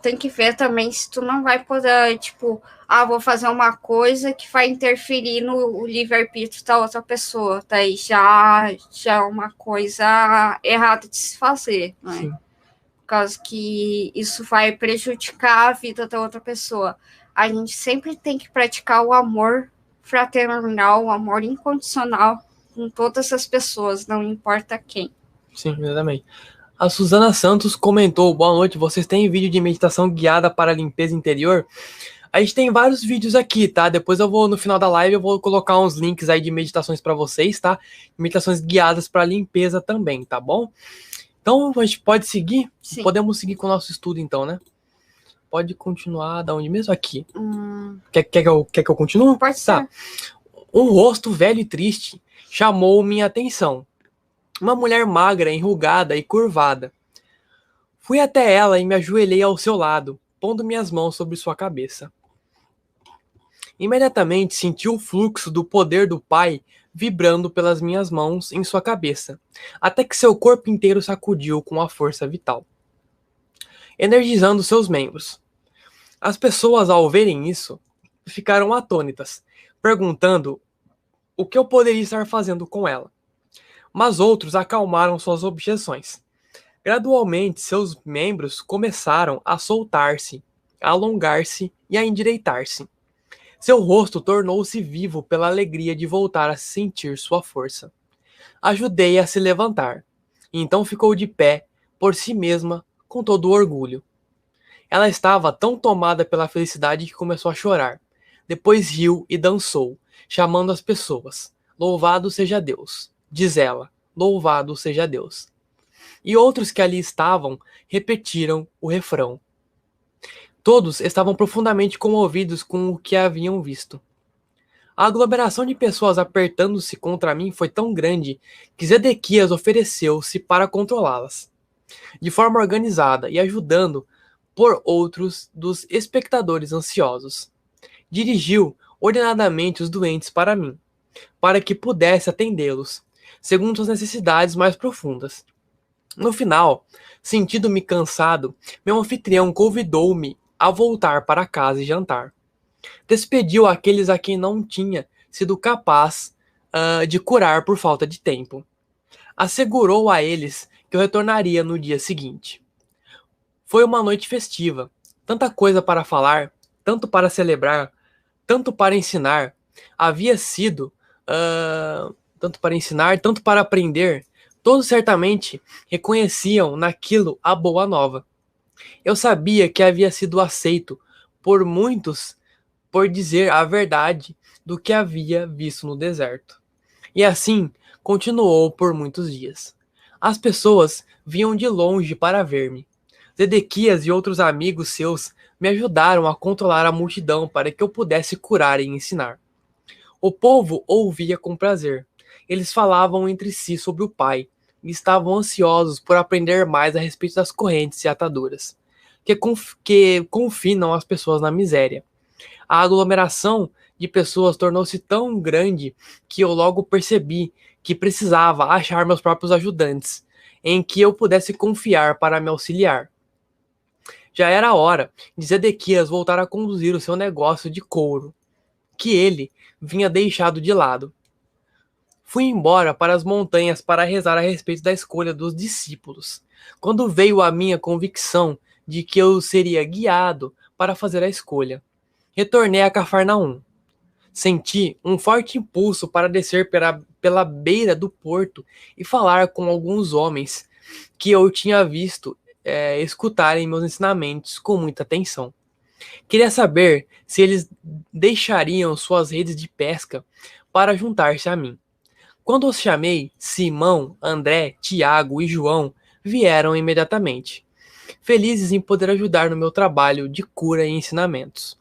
B: tem que ver também se tu não vai poder, tipo, vou fazer uma coisa que vai interferir no livre-arbítrio da outra pessoa. Daí já é uma coisa errada de se fazer, né?
A: Sim.
B: Por causa que isso vai prejudicar a vida da outra pessoa. A gente sempre tem que praticar o amor fraternal, o amor incondicional com todas as pessoas, não importa quem.
A: Sim, exatamente. A Suzana Santos comentou: boa noite, vocês têm vídeo de meditação guiada para limpeza interior? A gente tem vários vídeos aqui, tá? Depois eu vou, no final da live, eu vou colocar uns links aí de meditações para vocês, tá? Meditações guiadas para limpeza também, tá bom? Então, a gente pode seguir?
B: Sim.
A: Podemos seguir com o nosso estudo, então, né? Pode continuar da onde mesmo? Aqui. Quer que eu continue?
B: Pode ser.
A: Tá. Um rosto velho e triste chamou minha atenção. Uma mulher magra, enrugada e curvada. Fui até ela e me ajoelhei ao seu lado, pondo minhas mãos sobre sua cabeça. Imediatamente senti o fluxo do poder do Pai vibrando pelas minhas mãos em sua cabeça, até que seu corpo inteiro sacudiu com a força vital, energizando seus membros. As pessoas, ao verem isso, ficaram atônitas, perguntando o que eu poderia estar fazendo com ela. Mas outros acalmaram suas objeções. Gradualmente, seus membros começaram a soltar-se, a alongar-se e a endireitar-se. Seu rosto tornou-se vivo pela alegria de voltar a sentir sua força. Ajudei-a a se levantar, e então ficou de pé, por si mesma, com todo o orgulho. Ela estava tão tomada pela felicidade que começou a chorar. Depois riu e dançou, chamando as pessoas. Louvado seja Deus, diz ela, louvado seja Deus. E outros que ali estavam repetiram o refrão. Todos estavam profundamente comovidos com o que haviam visto. A aglomeração de pessoas apertando-se contra mim foi tão grande que Zedequias ofereceu-se para controlá-las, de forma organizada e ajudando por outros dos espectadores ansiosos. Dirigiu ordenadamente os doentes para mim, para que pudesse atendê-los, segundo suas necessidades mais profundas. No final, sentindo-me cansado, meu anfitrião convidou-me a voltar para casa e jantar. Despediu aqueles a quem não tinha sido capaz de curar por falta de tempo. Assegurou a eles que eu retornaria no dia seguinte. Foi uma noite festiva, tanta coisa para falar, tanto para celebrar, tanto para ensinar. Havia sido tanto para ensinar, tanto para aprender. Todos certamente reconheciam naquilo a boa nova. Eu sabia que havia sido aceito por muitos por dizer a verdade do que havia visto no deserto. E assim continuou por muitos dias. As pessoas vinham de longe para ver-me. Zedequias e outros amigos seus me ajudaram a controlar a multidão para que eu pudesse curar e ensinar. O povo ouvia com prazer. Eles falavam entre si sobre o Pai e estavam ansiosos por aprender mais a respeito das correntes e ataduras que confinam as pessoas na miséria. A aglomeração de pessoas tornou-se tão grande que eu logo percebi que precisava achar meus próprios ajudantes, em que eu pudesse confiar para me auxiliar. Já era hora de Zedequias voltar a conduzir o seu negócio de couro, que ele vinha deixado de lado. Fui embora para as montanhas para rezar a respeito da escolha dos discípulos, quando veio a minha convicção de que eu seria guiado para fazer a escolha. Retornei a Cafarnaum. Senti um forte impulso para descer pela beira do porto e falar com alguns homens que eu tinha visto escutarem meus ensinamentos com muita atenção. Queria saber se eles deixariam suas redes de pesca para juntar-se a mim. Quando os chamei, Simão, André, Tiago e João vieram imediatamente, felizes em poder ajudar no meu trabalho de cura e ensinamentos.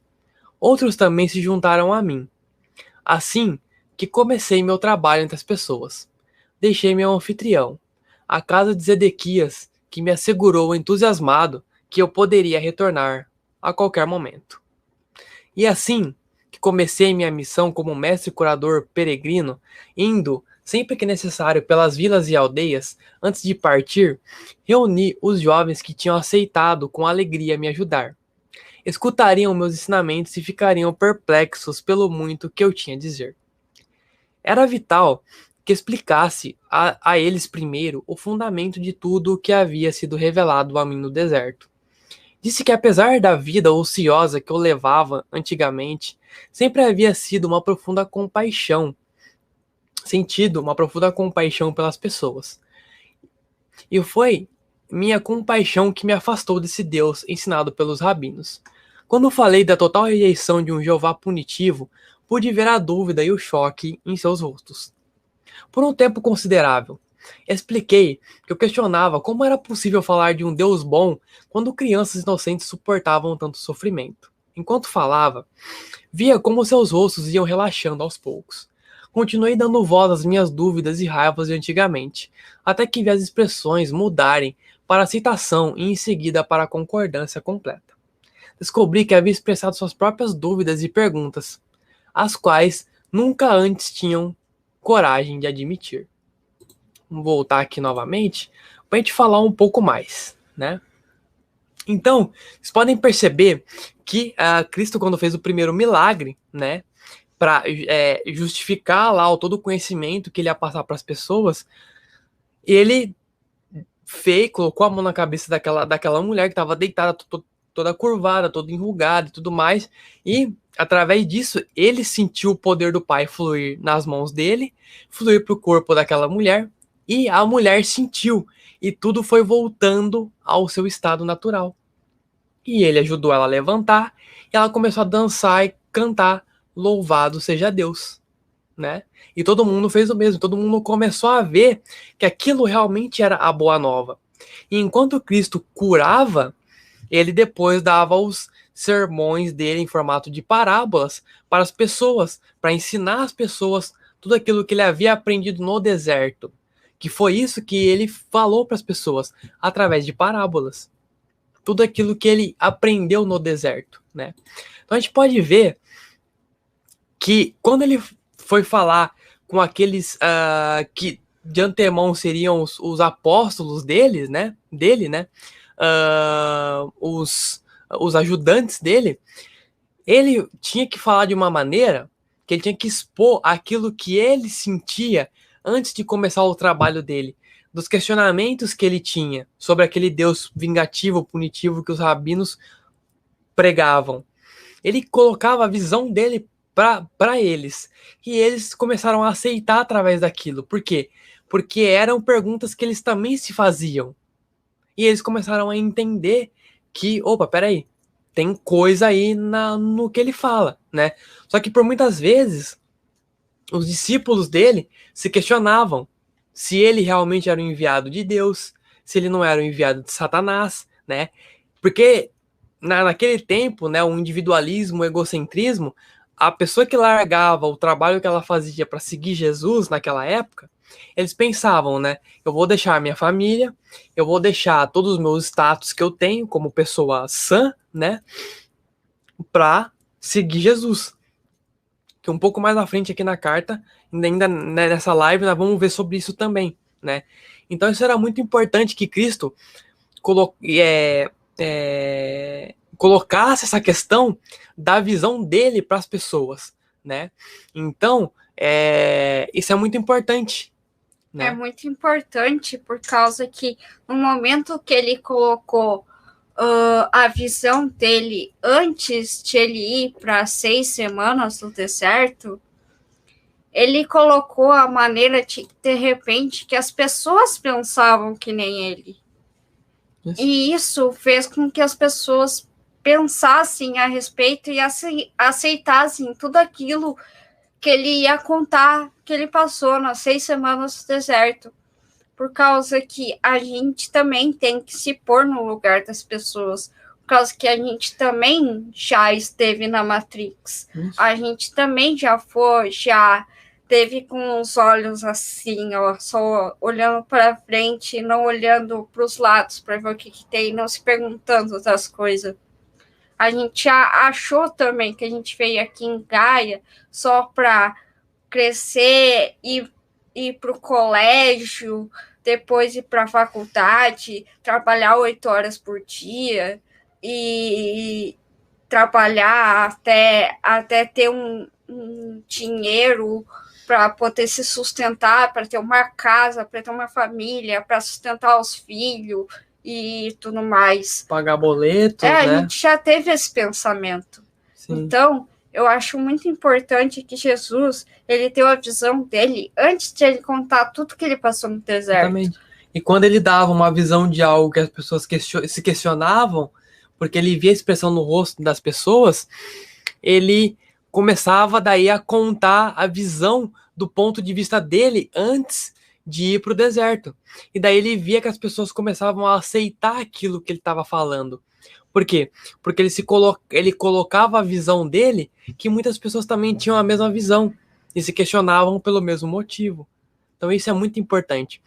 A: Outros também se juntaram a mim. Assim que comecei meu trabalho entre as pessoas, deixei meu anfitrião, a casa de Zedequias, que me assegurou entusiasmado que eu poderia retornar a qualquer momento. E assim que comecei minha missão como mestre curador peregrino, indo sempre que necessário, pelas vilas e aldeias, antes de partir, reuni os jovens que tinham aceitado com alegria me ajudar. Escutariam meus ensinamentos e ficariam perplexos pelo muito que eu tinha a dizer. Era vital que explicasse a eles primeiro o fundamento de tudo o que havia sido revelado a mim no deserto. Disse que apesar da vida ociosa que eu levava antigamente, sempre havia sido sentido uma profunda compaixão pelas pessoas. E foi minha compaixão que me afastou desse Deus ensinado pelos rabinos. Quando falei da total rejeição de um Jeová punitivo, pude ver a dúvida e o choque em seus rostos. Por um tempo considerável, expliquei que eu questionava como era possível falar de um Deus bom quando crianças inocentes suportavam tanto sofrimento. Enquanto falava, via como seus rostos iam relaxando aos poucos. Continuei dando voz às minhas dúvidas e raivas de antigamente, até que vi as expressões mudarem para aceitação e em seguida para a concordância completa. Descobri que havia expressado suas próprias dúvidas e perguntas, as quais nunca antes tinham coragem de admitir. Vamos voltar aqui novamente para a gente falar um pouco mais, né? Então, vocês podem perceber que Cristo, quando fez o primeiro milagre, né, para justificar lá todo o conhecimento que ele ia passar para as pessoas, ele colocou a mão na cabeça daquela mulher que estava deitada, toda curvada, toda enrugada e tudo mais, e através disso ele sentiu o poder do Pai fluir nas mãos dele, fluir para o corpo daquela mulher, e a mulher sentiu, e tudo foi voltando ao seu estado natural. E ele ajudou ela a levantar, e ela começou a dançar e cantar, louvado seja Deus, né? E todo mundo fez o mesmo, todo mundo começou a ver que aquilo realmente era a boa nova. E enquanto Cristo curava, ele depois dava os sermões dele em formato de parábolas para as pessoas, para ensinar as pessoas tudo aquilo que ele havia aprendido no deserto. Que foi isso que ele falou para as pessoas, através de parábolas. Tudo aquilo que ele aprendeu no deserto, né? Então a gente pode ver que quando ele foi falar com aqueles que de antemão seriam os apóstolos dele, né? Os ajudantes dele, ele tinha que falar de uma maneira que ele tinha que expor aquilo que ele sentia antes de começar o trabalho dele, dos questionamentos que ele tinha sobre aquele Deus vingativo, punitivo que os rabinos pregavam. Ele colocava a visão dele para eles, e eles começaram a aceitar através daquilo. Por quê? Porque eram perguntas que eles também se faziam. E eles começaram a entender que, opa, peraí, tem coisa aí no que ele fala, né? Só que por muitas vezes, os discípulos dele se questionavam se ele realmente era o enviado de Deus, se ele não era o enviado de Satanás, né? Porque naquele tempo, né, o individualismo, o egocentrismo, a pessoa que largava o trabalho que ela fazia para seguir Jesus naquela época, eles pensavam, né, eu vou deixar minha família, eu vou deixar todos os meus status que eu tenho como pessoa sã, né, para seguir Jesus. Que um pouco mais à frente aqui na carta, ainda nessa live, nós vamos ver sobre isso também, né. Então isso era muito importante que Cristo colocasse essa questão da visão dele para as pessoas, né? Então, isso é muito importante, né?
B: É muito importante por causa que no momento que ele colocou a visão dele antes de ele ir para 6 semanas no deserto, ele colocou a maneira de repente que as pessoas pensavam que nem ele. Isso. E isso fez com que as pessoas pensassem a respeito e aceitassem tudo aquilo que ele ia contar que ele passou nas 6 semanas do deserto. Por causa que a gente também tem que se pôr no lugar das pessoas. Por causa que a gente também já esteve na Matrix. Isso. A gente também já teve com os olhos assim, ó, só olhando para frente, não olhando para os lados para ver o que tem, não se perguntando das coisas. A gente achou também que a gente veio aqui em Gaia só para crescer e ir para o colégio, depois ir para a faculdade, trabalhar 8 horas por dia e trabalhar até ter um dinheiro para poder se sustentar, para ter uma casa, para ter uma família, para sustentar os filhos e tudo mais.
A: Pagar boletos, né?
B: A gente já teve esse pensamento. Sim. Então, eu acho muito importante que Jesus, ele tenha a visão dele antes de ele contar tudo que ele passou no deserto.
A: Exatamente. E quando ele dava uma visão de algo que as pessoas se questionavam, porque ele via a expressão no rosto das pessoas, ele começava daí a contar a visão do ponto de vista dele antes de ir para o deserto. E daí ele via que as pessoas começavam a aceitar aquilo que ele estava falando. Por quê? Porque ele colocava a visão dele, que muitas pessoas também tinham a mesma visão e se questionavam pelo mesmo motivo. Então isso é muito importante.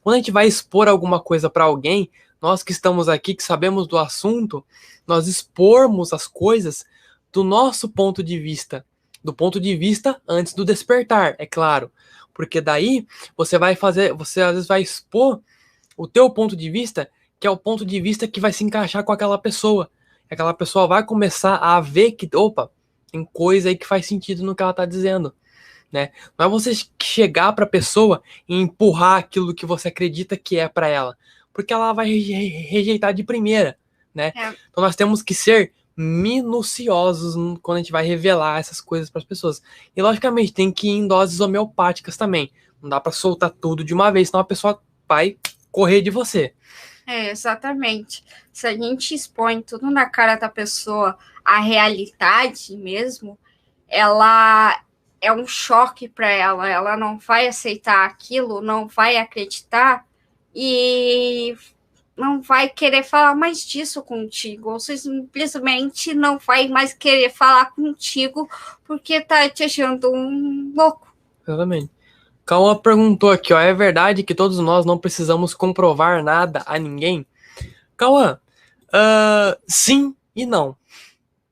A: Quando a gente vai expor alguma coisa para alguém, nós que estamos aqui, que sabemos do assunto, nós expormos as coisas do nosso ponto de vista. Do ponto de vista antes do despertar, é claro. Porque daí você às vezes vai expor o teu ponto de vista, que é o ponto de vista que vai se encaixar com aquela pessoa. Aquela pessoa vai começar a ver que, opa, tem coisa aí que faz sentido no que ela está dizendo. Né? Não é você chegar para a pessoa e empurrar aquilo que você acredita que é para ela, porque ela vai rejeitar de primeira, né? Então nós temos que ser minuciosos quando a gente vai revelar essas coisas para as pessoas. E logicamente tem que ir em doses homeopáticas também. Não dá para soltar tudo de uma vez, senão a pessoa vai correr de você.
B: Exatamente. Se a gente expõe tudo na cara da pessoa, a realidade mesmo, ela é um choque para ela não vai aceitar aquilo, não vai acreditar e não vai querer falar mais disso contigo, ou simplesmente não vai mais querer falar contigo porque tá te achando um louco.
A: Exatamente. Cauã perguntou aqui, ó, é verdade que todos nós não precisamos comprovar nada a ninguém? Cauã, sim e não.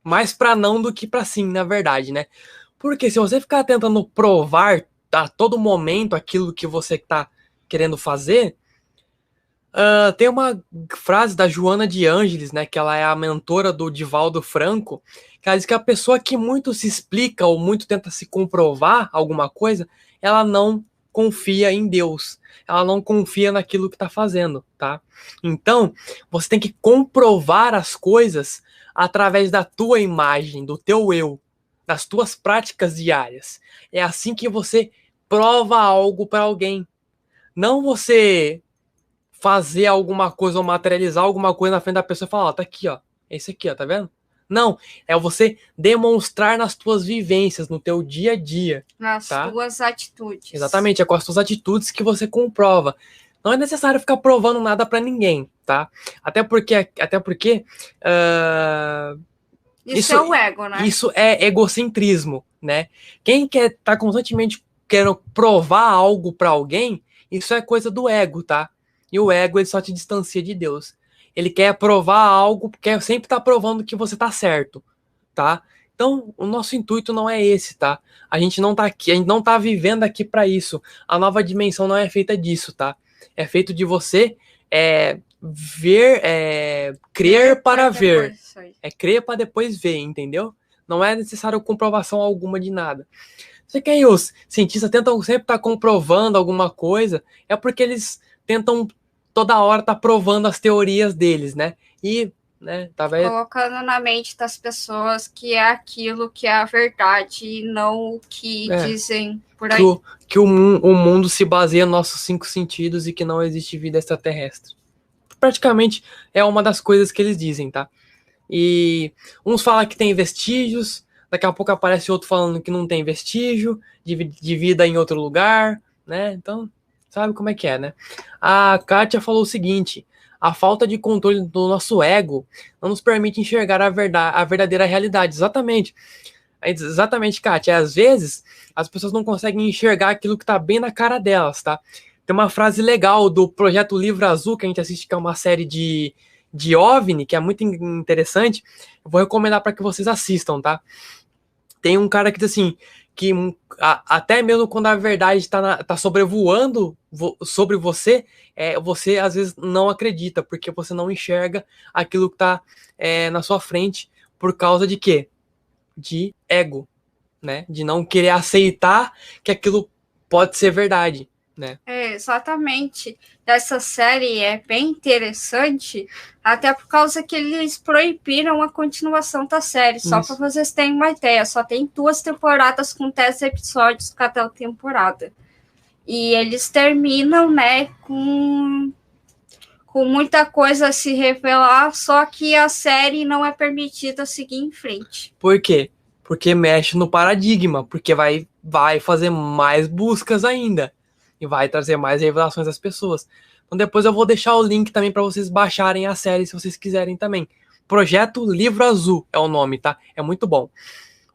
A: Mais para não do que para sim, na verdade, né? Porque se você ficar tentando provar a todo momento aquilo que você está querendo fazer, tem uma frase da Joana de Ângeles, né, que ela é a mentora do Divaldo Franco, que ela diz que a pessoa que muito se explica ou muito tenta se comprovar alguma coisa, ela não confia em Deus, ela não confia naquilo que está fazendo, tá? Então, você tem que comprovar as coisas através da tua imagem, do teu eu, das tuas práticas diárias. É assim que você prova algo para alguém. Não você fazer alguma coisa ou materializar alguma coisa na frente da pessoa e falar, ó, tá aqui, ó, é esse aqui, ó, tá vendo? Não, é você demonstrar nas tuas vivências, no teu dia a dia.
B: Nas tuas atitudes.
A: Exatamente, é com as tuas atitudes que você comprova. Não é necessário ficar provando nada para ninguém, tá? Até porque
B: isso é o ego, né?
A: Isso é egocentrismo, né? Quem quer tá constantemente querendo provar algo para alguém, isso é coisa do ego, tá? E o ego, ele só te distancia de Deus. Ele quer provar algo, quer sempre tá provando que você tá certo, tá? Então, o nosso intuito não é esse, tá? A gente não tá aqui, a gente não tá vivendo aqui para isso. A nova dimensão não é feita disso, tá? É feito de você crer para ver. É crer para depois ver, entendeu? Não é necessário comprovação alguma de nada. Você quer os cientistas tentam sempre estar comprovando alguma coisa, é porque eles tentam toda hora estar provando as teorias deles, né? E, né,
B: colocando na mente das pessoas que é aquilo que é a verdade e não o que dizem por aí.
A: Que o mundo se baseia nos nossos 5 sentidos e que não existe vida extraterrestre. Praticamente é uma das coisas que eles dizem, tá? E uns falam que tem vestígios, daqui a pouco aparece outro falando que não tem vestígio de vida em outro lugar, né? Então, sabe como é que é, né? A Kátia falou o seguinte: a falta de controle do nosso ego não nos permite enxergar a verdadeira realidade. Exatamente, Kátia. Às vezes, as pessoas não conseguem enxergar aquilo que tá bem na cara delas, tá? Tem uma frase legal do Projeto Livro Azul, que a gente assiste, que é uma série de OVNI, que é muito interessante. Eu vou recomendar para que vocês assistam, tá? tem um cara que diz assim, que até mesmo quando a verdade tá sobrevoando sobre você, você às vezes não acredita, porque você não enxerga aquilo que tá na sua frente, por causa de quê? De ego, né? De não querer aceitar que aquilo pode ser verdade, né?
B: Exatamente. Essa série é bem interessante, até por causa que eles proibiram a continuação da série, só para vocês terem uma ideia. Só tem 2 temporadas com 10 episódios cada temporada. E eles terminam, né, com muita coisa a se revelar, só que a série não é permitida seguir em frente.
A: Por quê? Porque mexe no paradigma, porque vai fazer mais buscas ainda e vai trazer mais revelações às pessoas. Então depois eu vou deixar o link também para vocês baixarem a série se vocês quiserem também. Projeto Livro Azul é o nome, tá? É muito bom.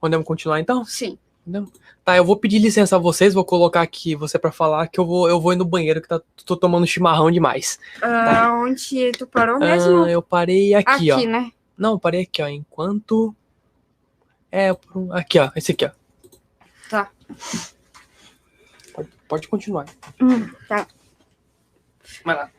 A: Podemos continuar então?
B: Sim.
A: Não. Tá, eu vou pedir licença a vocês, vou colocar aqui você para falar que eu vou ir no banheiro que tô tomando chimarrão demais. Tá?
B: Onde tu parou mesmo?
A: Eu parei aqui, ó.
B: Aqui, né?
A: Não, parei aqui, ó. Enquanto aqui, ó. Esse aqui, ó.
B: Tá.
A: Pode continuar.
B: Tá.
A: Vai lá.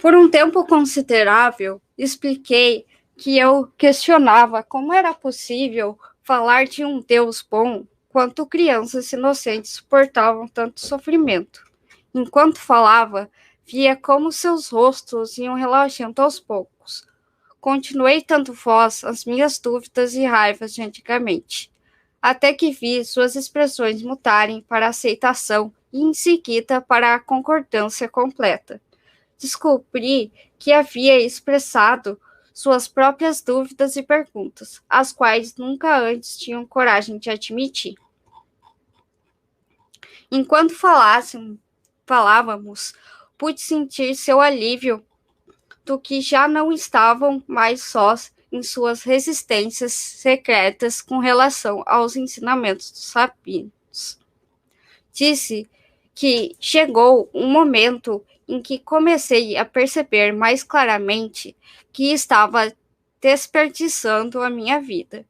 B: Por um tempo considerável, expliquei que eu questionava como era possível falar de um Deus bom quanto crianças inocentes suportavam tanto sofrimento. Enquanto falava, via como seus rostos iam relaxando aos poucos. Continuei dando voz às minhas dúvidas e raivas de antigamente, até que vi suas expressões mutarem para a aceitação e em seguida para a concordância completa. Descobri que havia expressado suas próprias dúvidas e perguntas, as quais nunca antes tinham coragem de admitir. Enquanto falávamos, pude sentir seu alívio do que já não estavam mais sós em suas resistências secretas com relação aos ensinamentos dos sabinos. Disse que chegou um momento em que comecei a perceber mais claramente que estava desperdiçando a minha vida.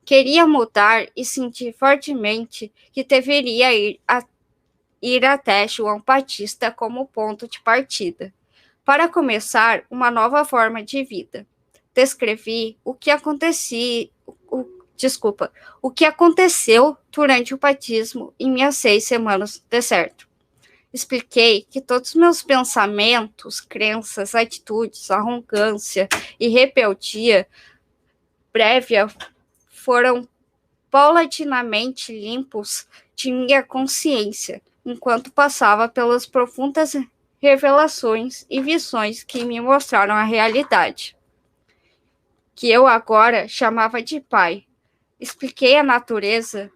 B: Queria mudar e senti fortemente que deveria ir até João Batista como ponto de partida, para começar uma nova forma de vida. Descrevi o que aconteceu durante o batismo em minhas 6 semanas no deserto. Expliquei que todos meus pensamentos, crenças, atitudes, arrogância e rebeldia prévia foram paulatinamente limpos de minha consciência, enquanto passava pelas profundas revelações e visões que me mostraram a realidade, que eu agora chamava de Pai. Expliquei a natureza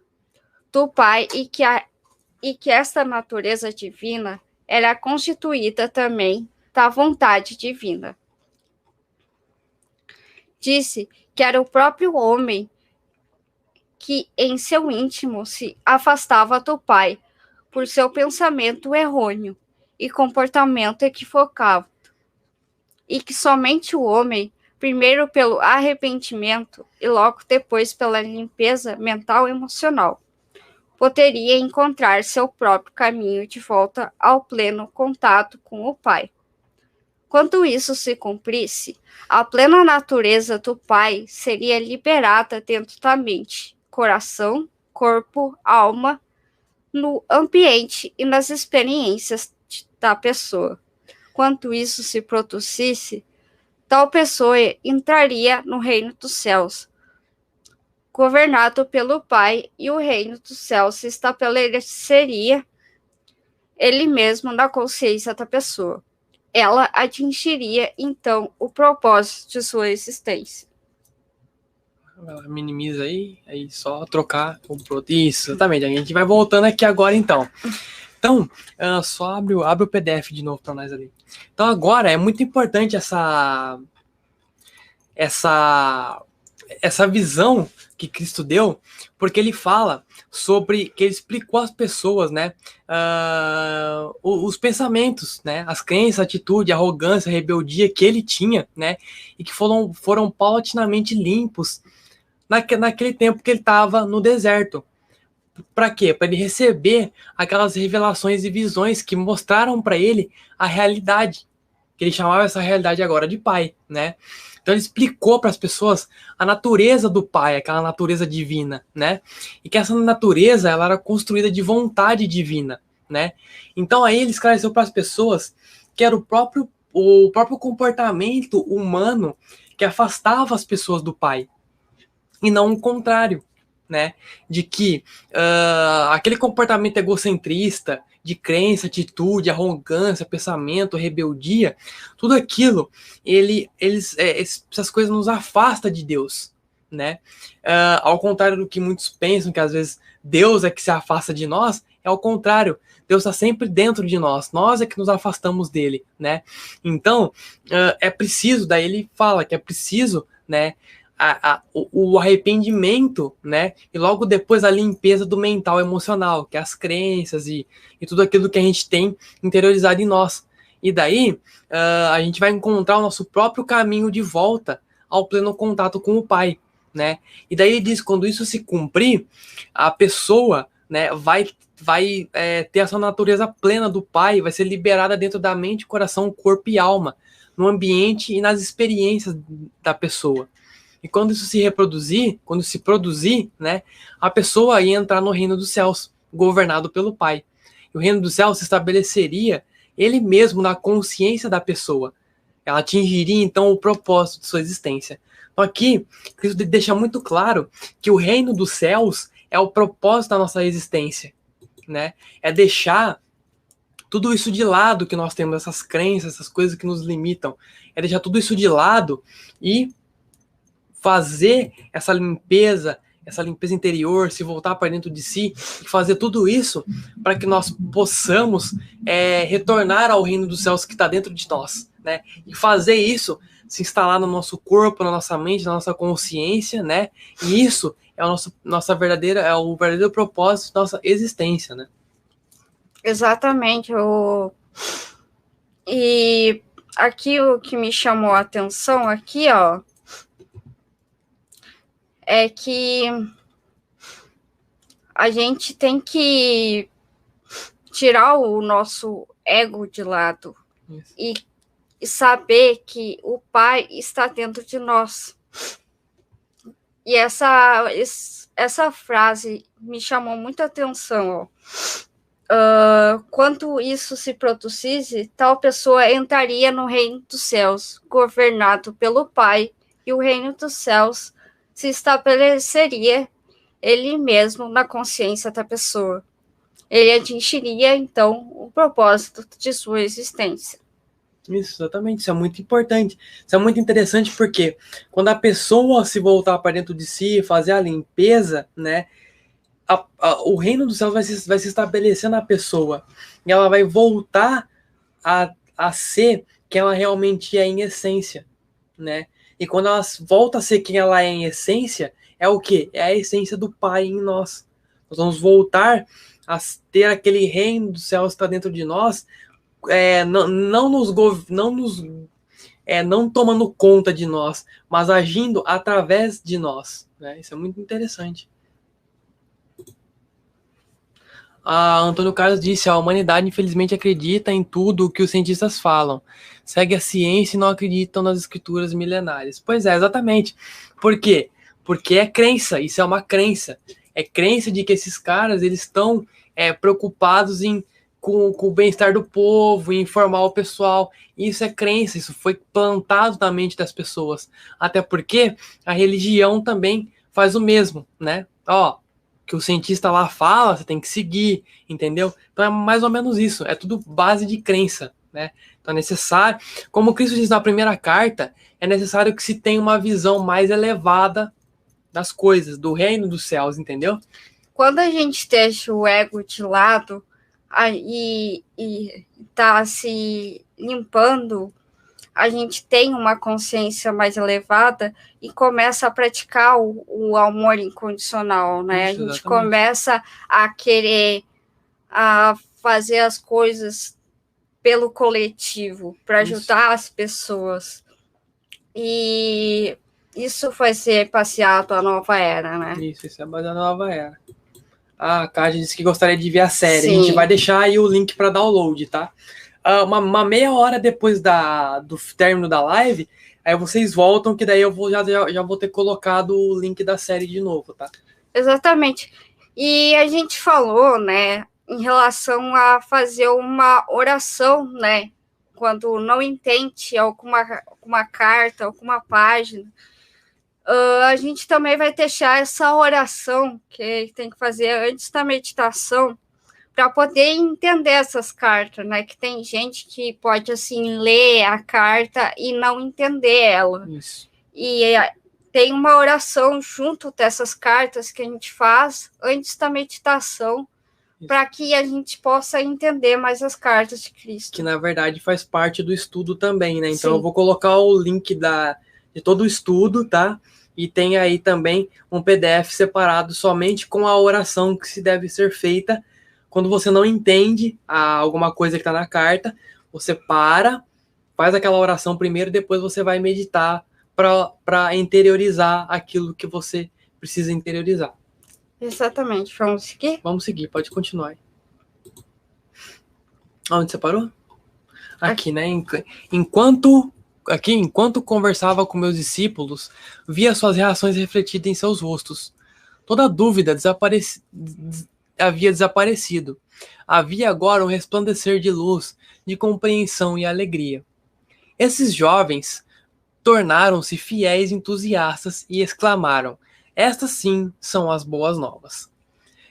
B: do Pai e que esta natureza divina era constituída também da vontade divina. Disse que era o próprio homem que em seu íntimo se afastava do Pai por seu pensamento errôneo e comportamento equivocado, e que somente o homem, primeiro pelo arrependimento e logo depois pela limpeza mental e emocional, poderia encontrar seu próprio caminho de volta ao pleno contato com o Pai. Quando isso se cumprisse, a plena natureza do Pai seria liberada dentro da mente, coração, corpo, alma, no ambiente e nas experiências da pessoa. Quando isso se produzisse, tal pessoa entraria no reino dos céus, governado pelo Pai, e o reino dos céus se estabeleceria ele mesmo na consciência da pessoa. Ela atingiria, então, o propósito de sua existência.
A: Minimiza aí só trocar o produto. Isso, exatamente. A gente vai voltando aqui agora, então. Então, só abre o PDF de novo para nós ali. Então, agora é muito importante essa visão que Cristo deu, porque ele fala sobre, que ele explicou às pessoas, né, os pensamentos, né, as crenças, a atitude, a arrogância, a rebeldia que ele tinha, né, e que foram paulatinamente limpos naquele tempo que ele estava no deserto. Para quê? Para ele receber aquelas revelações e visões que mostraram para ele a realidade, que ele chamava essa realidade agora de pai, né? Então ele explicou para as pessoas a natureza do pai, aquela natureza divina, né? E que essa natureza ela era construída de vontade divina, né? Então aí ele esclareceu para as pessoas que era o próprio comportamento humano que afastava as pessoas do pai, e não o contrário, né? De que aquele comportamento egocentrista, de crença, atitude, arrogância, pensamento, rebeldia, tudo aquilo, essas coisas nos afasta de Deus, né? Ao contrário do que muitos pensam, que às vezes Deus é que se afasta de nós, é ao contrário. Deus está sempre dentro de nós é que nos afastamos dele, né? Então, é preciso, daí ele fala que é preciso, né, o arrependimento, né? E logo depois a limpeza do mental emocional, que é as crenças e tudo aquilo que a gente tem interiorizado em nós. E daí a gente vai encontrar o nosso próprio caminho de volta ao pleno contato com o Pai, né? E daí ele diz, quando isso se cumprir, a pessoa, né, vai ter essa natureza plena do Pai, vai ser liberada dentro da mente, coração, corpo e alma, no ambiente e nas experiências da pessoa. E quando isso se reproduzir, quando se produzir, né, a pessoa ia entrar no reino dos céus, governado pelo Pai. E o reino dos céus se estabeleceria ele mesmo na consciência da pessoa. Ela atingiria então o propósito de sua existência. Então aqui, Cristo deixa muito claro que o reino dos céus é o propósito da nossa existência, né? É deixar tudo isso de lado que nós temos, essas crenças, essas coisas que nos limitam. É deixar tudo isso de lado e fazer essa limpeza interior, se voltar para dentro de si, e fazer tudo isso para que nós possamos retornar ao reino dos céus que está dentro de nós, né? E fazer isso se instalar no nosso corpo, na nossa mente, na nossa consciência, né? E isso é o o verdadeiro propósito da nossa existência, né?
B: Exatamente. E aqui o que me chamou a atenção aqui, ó, é que a gente tem que tirar o nosso ego de lado e saber que o Pai está dentro de nós. E essa frase me chamou muita atenção, ó. Quando isso se produzisse, tal pessoa entraria no reino dos céus, governado pelo Pai, e o reino dos céus se estabeleceria ele mesmo na consciência da pessoa. Ele atingiria, então, o propósito de sua existência.
A: Isso, exatamente. Isso é muito importante. Isso é muito interessante porque quando a pessoa se voltar para dentro de si, fazer a limpeza, né? O reino dos céus vai se estabelecer na pessoa. E ela vai voltar a ser quem ela realmente é em essência, né? E quando ela volta a ser quem ela é em essência, é o quê? É a essência do Pai em nós. Nós vamos voltar a ter aquele reino dos céus que está dentro de nós, não tomando conta de nós, mas agindo através de nós, né? Isso é muito interessante. Antônio Carlos disse: a humanidade infelizmente acredita em tudo o que os cientistas falam, segue a ciência e não acreditam nas escrituras milenares. Pois é, exatamente. Por quê? Porque é crença, isso é uma crença. É crença de que esses caras eles estão preocupados com o bem-estar do povo, em informar o pessoal. Isso é crença, isso foi plantado na mente das pessoas. Até porque a religião também faz o mesmo, né? Que o cientista lá fala, você tem que seguir, entendeu? Então é mais ou menos isso, é tudo base de crença, né? Então é necessário, como Cristo diz na primeira carta, é necessário que se tenha uma visão mais elevada das coisas, do reino dos céus, entendeu?
B: Quando a gente deixa o ego de lado e tá se limpando, a gente tem uma consciência mais elevada e começa a praticar o amor incondicional, né?
A: Isso,
B: a gente começa a querer a fazer as coisas pelo coletivo, para ajudar as pessoas. E Isso vai ser passeado a nova era, né?
A: Isso é baseado na nova era. A Kátia disse que gostaria de ver a série.
B: Sim.
A: A gente vai deixar aí o link para download, tá? Uma meia hora depois do término da live, aí vocês voltam, que daí eu já vou ter colocado o link da série de novo, tá?
B: Exatamente. E a gente falou, né, em relação a fazer uma oração, né, quando não entende alguma carta, alguma página. A gente também vai deixar essa oração que tem que fazer antes da meditação para poder entender essas cartas, né? Que tem gente que pode, assim, ler a carta e não entender ela.
A: Isso.
B: E tem uma oração junto dessas cartas que a gente faz antes da meditação para que a gente possa entender mais as cartas de Cristo.
A: Que, na verdade, faz parte do estudo também, né? Então,
B: Sim.
A: eu vou colocar o link de todo o estudo, tá? E tem aí também um PDF separado somente com a oração que se deve ser feita quando você não entende alguma coisa que está na carta. Você faz aquela oração primeiro, depois você vai meditar para interiorizar aquilo que você precisa interiorizar.
B: Exatamente. Vamos seguir?
A: Vamos seguir, pode continuar. Onde você parou? Aqui, né? Enquanto conversava com meus discípulos, via suas reações refletidas em seus rostos. Toda dúvida havia desaparecido. Havia agora um resplandecer de luz, de compreensão e alegria. Esses jovens tornaram-se fiéis entusiastas e exclamaram: estas sim são as boas novas.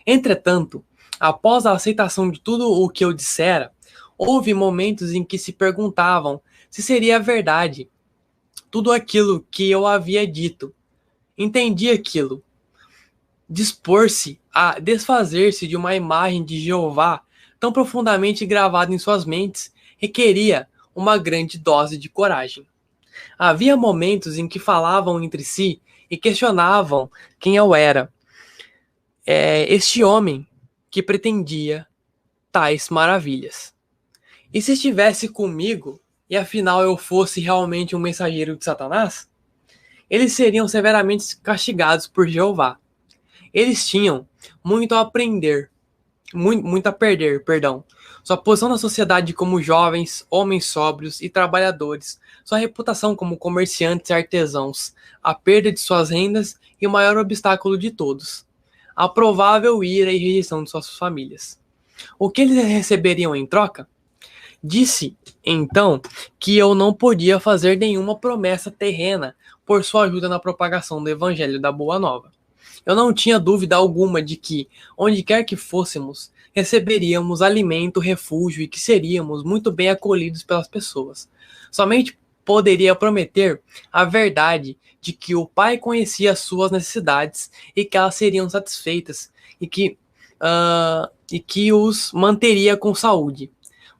A: Entretanto, após a aceitação de tudo o que eu dissera, houve momentos em que se perguntavam se seria verdade tudo aquilo que eu havia dito. Entendi aquilo. Dispor-se a desfazer-se de uma imagem de Jeová tão profundamente gravada em suas mentes requeria uma grande dose de coragem. Havia momentos em que falavam entre si e questionavam quem eu era. Este homem que pretendia tais maravilhas. E se estivesse comigo, e afinal eu fosse realmente um mensageiro de Satanás, eles seriam severamente castigados por Jeová. Eles tinham muito a perder, Sua posição na sociedade como jovens, homens sóbrios e trabalhadores, sua reputação como comerciantes e artesãos, a perda de suas rendas e o maior obstáculo de todos, a provável ira e rejeição de suas famílias. O que eles receberiam em troca? Disse, então, que eu não podia fazer nenhuma promessa terrena por sua ajuda na propagação do Evangelho da Boa Nova. Eu não tinha dúvida alguma de que, onde quer que fôssemos, receberíamos alimento, refúgio e que seríamos muito bem acolhidos pelas pessoas. Somente poderia prometer a verdade de que o Pai conhecia as suas necessidades e que elas seriam satisfeitas e que os manteria com saúde.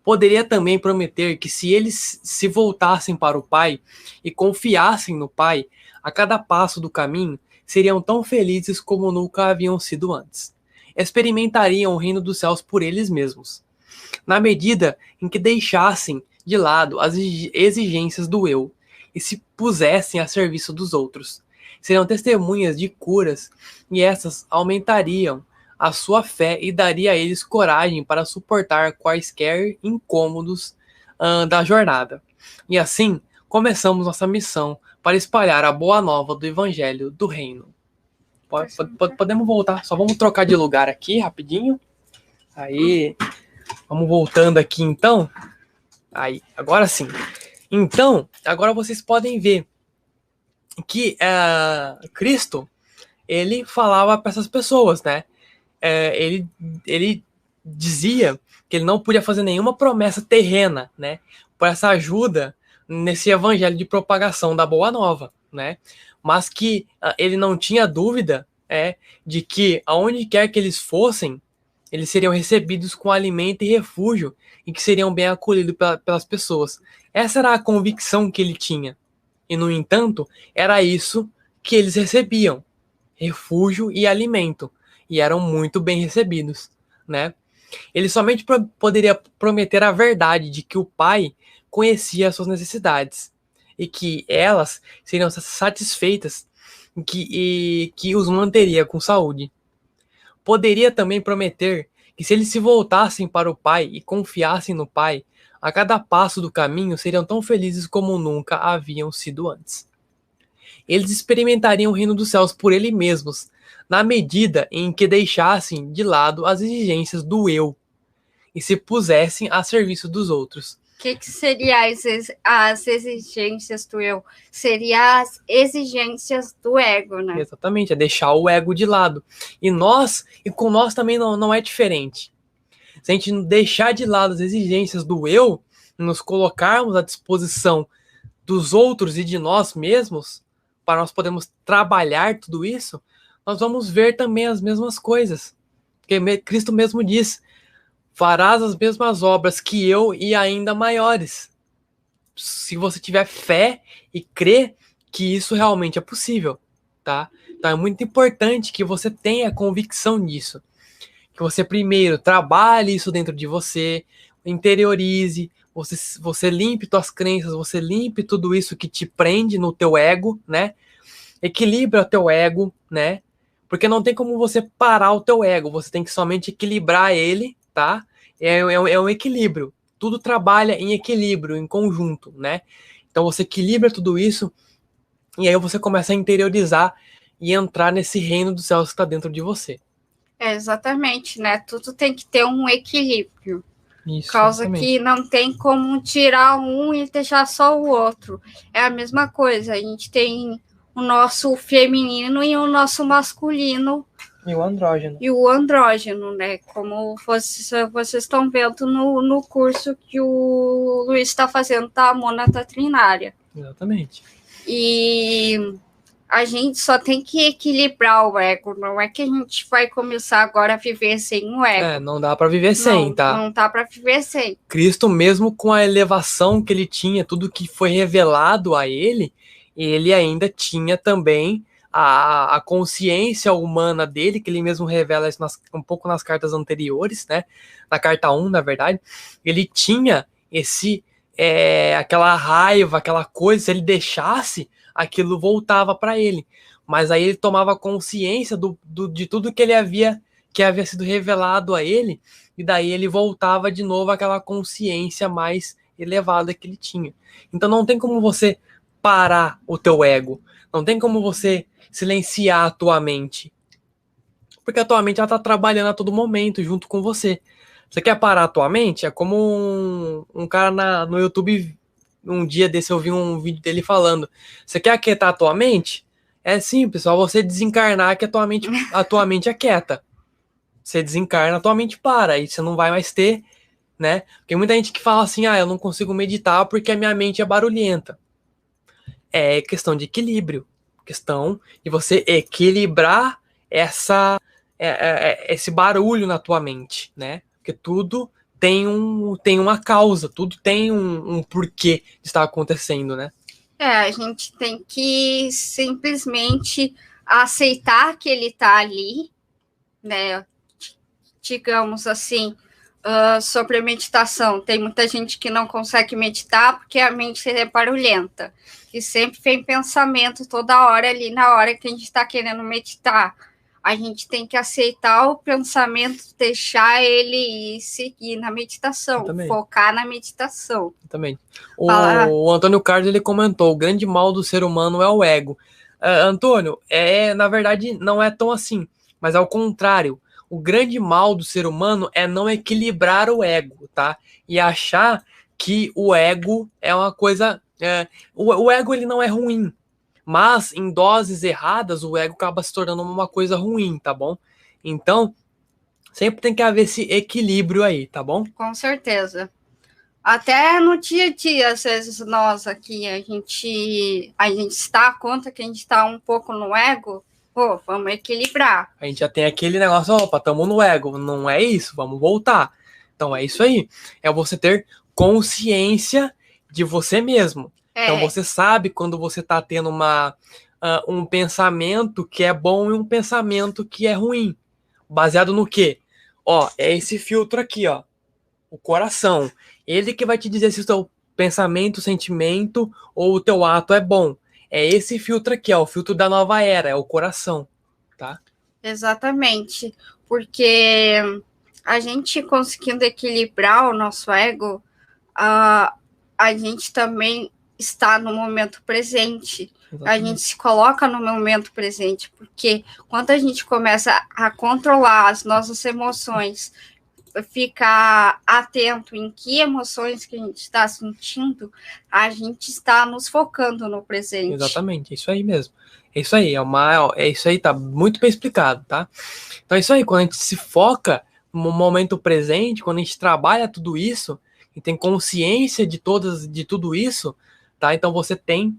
A: Poderia também prometer que se eles se voltassem para o Pai e confiassem no Pai, a cada passo do caminho, seriam tão felizes como nunca haviam sido antes. Experimentariam o reino dos céus por eles mesmos. Na medida em que deixassem de lado as exigências do eu e se pusessem a serviço dos outros, seriam testemunhas de curas e essas aumentariam a sua fé e daria a eles coragem para suportar quaisquer incômodos da jornada. E assim, começamos nossa missão para espalhar a boa nova do Evangelho do Reino. Podemos voltar, só vamos trocar de lugar aqui rapidinho. Aí, vamos voltando aqui então. Aí, agora sim. Então, agora vocês podem ver que Cristo, ele falava para essas pessoas, né? Ele dizia que ele não podia fazer nenhuma promessa terrena, né, por essa ajuda nesse evangelho de propagação da Boa Nova, né, mas que ele não tinha dúvida de que aonde quer que eles fossem, eles seriam recebidos com alimento e refúgio e que seriam bem acolhidos pelas pessoas. Essa era a convicção que ele tinha. E, no entanto, era isso que eles recebiam, refúgio e alimento. E eram muito bem recebidos, né? Ele somente poderia prometer a verdade de que o Pai conhecia as suas necessidades e que elas seriam satisfeitas e que os manteria com saúde. Poderia também prometer que se eles se voltassem para o Pai e confiassem no Pai, a cada passo do caminho seriam tão felizes como nunca haviam sido antes. Eles experimentariam o reino dos céus por eles mesmos, na medida em que deixassem de lado as exigências do eu e se pusessem a serviço dos outros.
B: O que seria as exigências do eu? Seria as exigências do ego, né?
A: Exatamente, é deixar o ego de lado. E com nós também não é diferente. Se a gente deixar de lado as exigências do eu, nos colocarmos à disposição dos outros e de nós mesmos, para nós podermos trabalhar tudo isso, nós vamos ver também as mesmas coisas. Porque Cristo mesmo diz: farás as mesmas obras que eu e ainda maiores. Se você tiver fé e crer que isso realmente é possível, tá? Então é muito importante que você tenha convicção disso. Que você primeiro trabalhe isso dentro de você, interiorize, você limpe suas crenças, você limpe tudo isso que te prende no teu ego, né? Equilibra o teu ego, né? Porque não tem como você parar o teu ego, você tem que somente equilibrar ele, tá? É um equilíbrio. Tudo trabalha em equilíbrio, em conjunto, né? Então você equilibra tudo isso e aí você começa a interiorizar e entrar nesse reino dos céus que está dentro de você.
B: Exatamente, né? Tudo tem que ter um equilíbrio.
A: Isso,
B: causa que não tem como tirar um e deixar só o outro. É a mesma coisa, a gente tem o nosso feminino e o nosso masculino.
A: E o andrógeno.
B: E o andrógeno, né? Como vocês estão vendo no curso que o Luiz está fazendo da mônada trinária.
A: Exatamente.
B: E a gente só tem que equilibrar o ego. Não é que a gente vai começar agora a viver sem o ego.
A: Não dá para viver sem, tá?
B: Não dá para viver sem.
A: Cristo, mesmo com a elevação que ele tinha, tudo que foi revelado a ele ainda tinha também a consciência humana dele, que ele mesmo revela isso um pouco nas cartas anteriores, né? Na carta 1, na verdade. Ele tinha aquela raiva, aquela coisa, se ele deixasse, aquilo voltava para ele. Mas aí ele tomava consciência de tudo que havia sido revelado a ele, e daí ele voltava de novo àquela consciência mais elevada que ele tinha. Então não tem como você parar o teu ego, não tem como você silenciar a tua mente, porque a tua mente ela tá trabalhando a todo momento junto com você. Você quer parar a tua mente? É como um cara no YouTube, um dia desse eu vi um vídeo dele falando: você quer aquietar a tua mente? É simples, só você desencarnar que a tua mente aquieta. Você desencarna, a tua mente para, e você não vai mais ter, né? Tem muita gente que fala assim: eu não consigo meditar porque a minha mente é barulhenta. É questão de equilíbrio, questão de você equilibrar esse barulho na tua mente, né? Porque tudo tem uma causa, tudo tem um porquê de estar acontecendo, né?
B: A gente tem que simplesmente aceitar que ele está ali, né? Digamos assim, sobre a meditação. Tem muita gente que não consegue meditar porque a mente é barulhenta. E sempre vem pensamento toda hora ali na hora que a gente está querendo meditar. A gente tem que aceitar o pensamento, deixar ele ir, seguir na meditação, focar na meditação.
A: Exatamente. O Antônio Carlos ele comentou: o grande mal do ser humano é o ego. Antônio, na verdade não é tão assim, mas ao contrário. O grande mal do ser humano é não equilibrar o ego, tá? E achar que o ego é uma coisa... o ego ele não é ruim, mas em doses erradas o ego acaba se tornando uma coisa ruim, tá bom? Então, sempre tem que haver esse equilíbrio aí, tá bom?
B: Com certeza. Até no dia a dia, às vezes nós aqui, a gente se dá conta que a gente está um pouco no ego... vamos equilibrar.
A: A gente já tem aquele negócio: opa, estamos no ego. Não é isso, vamos voltar. Então é isso aí. É você ter consciência de você mesmo. Então você sabe quando você está tendo um pensamento que é bom e um pensamento que é ruim. Baseado no quê? É esse filtro aqui, ó. O coração. Ele que vai te dizer se o seu pensamento, sentimento ou o teu ato é bom. É esse filtro aqui, ó, o filtro da nova era, é o coração, tá?
B: Exatamente, porque a gente conseguindo equilibrar o nosso ego, a gente também está no momento presente. Exatamente. A gente se coloca no momento presente, porque quando a gente começa a controlar as nossas emoções, ficar atento em que emoções que a gente está sentindo, a gente está nos focando no presente.
A: Exatamente, é isso aí mesmo. É isso aí, é isso aí, tá muito bem explicado, tá? Então é isso aí, quando a gente se foca no momento presente, quando a gente trabalha tudo isso e tem consciência de tudo isso, tá? Então você tem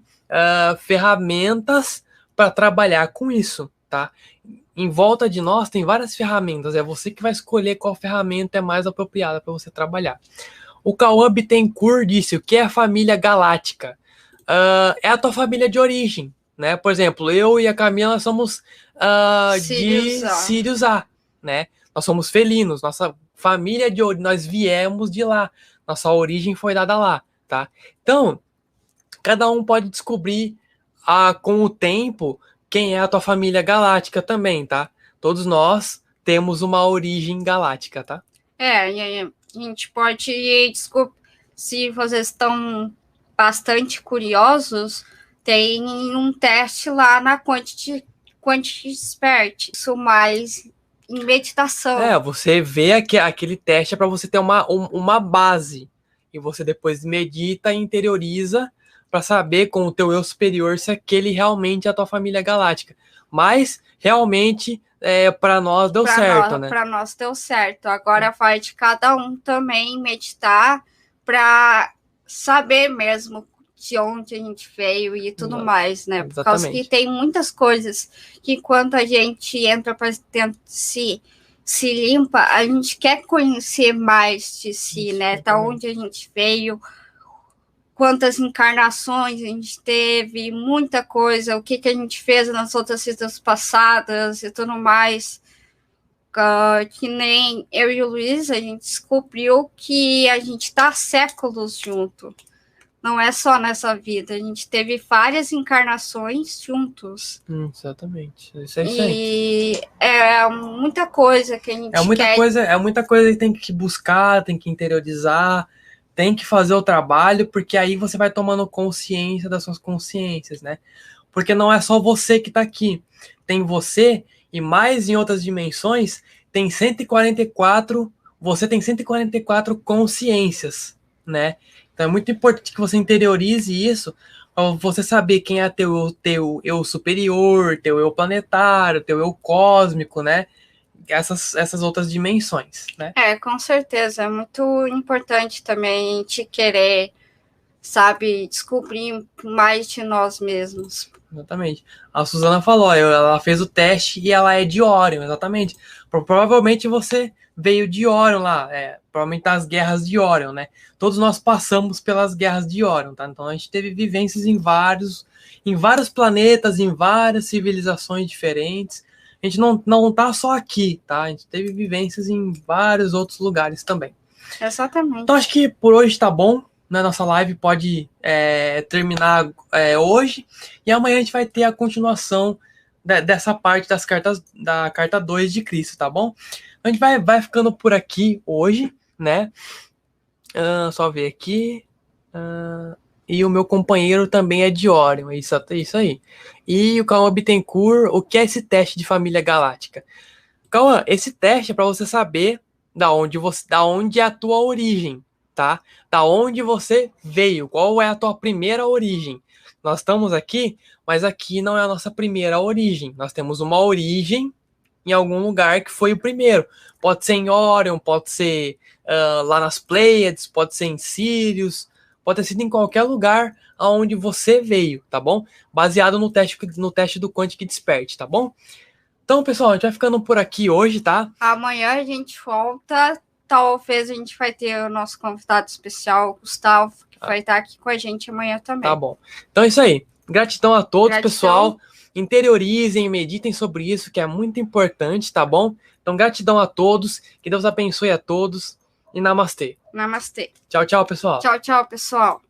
A: ferramentas para trabalhar com isso, tá? Em volta de nós tem várias ferramentas, é você que vai escolher qual ferramenta é mais apropriada para você trabalhar. O Cauã Bittencourt disse: o que é a família galáctica? É a tua família de origem, né? Por exemplo, eu e a Camila somos de Sirius A, né? Nós somos felinos, nossa família de origem, nós viemos de lá, nossa origem foi dada lá, tá? Então, cada um pode descobrir com o tempo quem é a tua família galáctica também, tá? Todos nós temos uma origem galáctica, tá?
B: E a gente pode descobrir, se vocês estão bastante curiosos, tem um teste lá na Quantic Expert, isso mais em meditação.
A: Você vê aquele teste é para você ter uma base, e você depois medita e interioriza para saber com o teu eu superior se aquele realmente é a tua família galáctica. Mas realmente para nós deu certo, né?
B: Para nós deu certo. Agora vai de cada um também meditar para saber mesmo de onde a gente veio e tudo mais, né? Por causa que tem muitas coisas que quando a gente entra para dentro de si, se limpa, a gente quer conhecer mais de si, né? Da onde a gente veio, quantas encarnações a gente teve, muita coisa, o que a gente fez nas outras vidas passadas e tudo mais. Que nem eu e o Luiz, a gente descobriu que a gente está há séculos junto. Não é só nessa vida, a gente teve várias encarnações juntos.
A: Exatamente. Isso aí.
B: E é muita coisa que a gente quer.
A: É muita coisa que tem que buscar, tem que interiorizar, tem que fazer o trabalho, porque aí você vai tomando consciência das suas consciências, né? Porque não é só você que tá aqui. Tem você e mais em outras dimensões, tem 144, você tem 144 consciências, né? Então é muito importante que você interiorize isso, para você saber quem é teu eu superior, teu eu planetário, teu eu cósmico, né? Essas outras dimensões, né?
B: Com certeza. É muito importante também a gente querer, sabe, descobrir mais de nós mesmos.
A: Exatamente. A Suzana falou, ela fez o teste e ela é de Órion, exatamente. Provavelmente você veio de Órion lá, provavelmente das guerras de Órion, né? Todos nós passamos pelas guerras de Órion, tá? Então a gente teve vivências em vários planetas, em várias civilizações diferentes. A gente não tá só aqui, tá? A gente teve vivências em vários outros lugares também.
B: Exatamente.
A: Então acho que por hoje tá bom. Na nossa live pode terminar hoje, e amanhã a gente vai ter a continuação dessa parte das cartas, da carta 2 de Cristo, tá bom? A gente vai ficando por aqui hoje, né? Só ver aqui. E o meu companheiro também é de Órion, é isso aí. E o Cauã Bittencourt, o que é esse teste de família galáctica? Cauã, esse teste é para você saber da onde é a tua origem, tá? Da onde você veio, qual é a tua primeira origem. Nós estamos aqui, mas aqui não é a nossa primeira origem. Nós temos uma origem em algum lugar que foi o primeiro. Pode ser em Órion, pode ser lá nas Pleiades, pode ser em Sirius, pode ter sido em qualquer lugar aonde você veio, tá bom? Baseado no teste do Quantic Expert, tá bom? Então, pessoal, a gente vai ficando por aqui hoje, tá?
B: Amanhã a gente volta. Talvez a gente vai ter o nosso convidado especial, o Gustavo, que vai estar aqui com a gente amanhã também.
A: Tá bom. Então é isso aí. Gratidão a todos, pessoal. Interiorizem, meditem sobre isso, que é muito importante, tá bom? Então, gratidão a todos. Que Deus abençoe a todos. E namastê.
B: Namastê.
A: Tchau, tchau, pessoal.
B: Tchau, tchau, pessoal.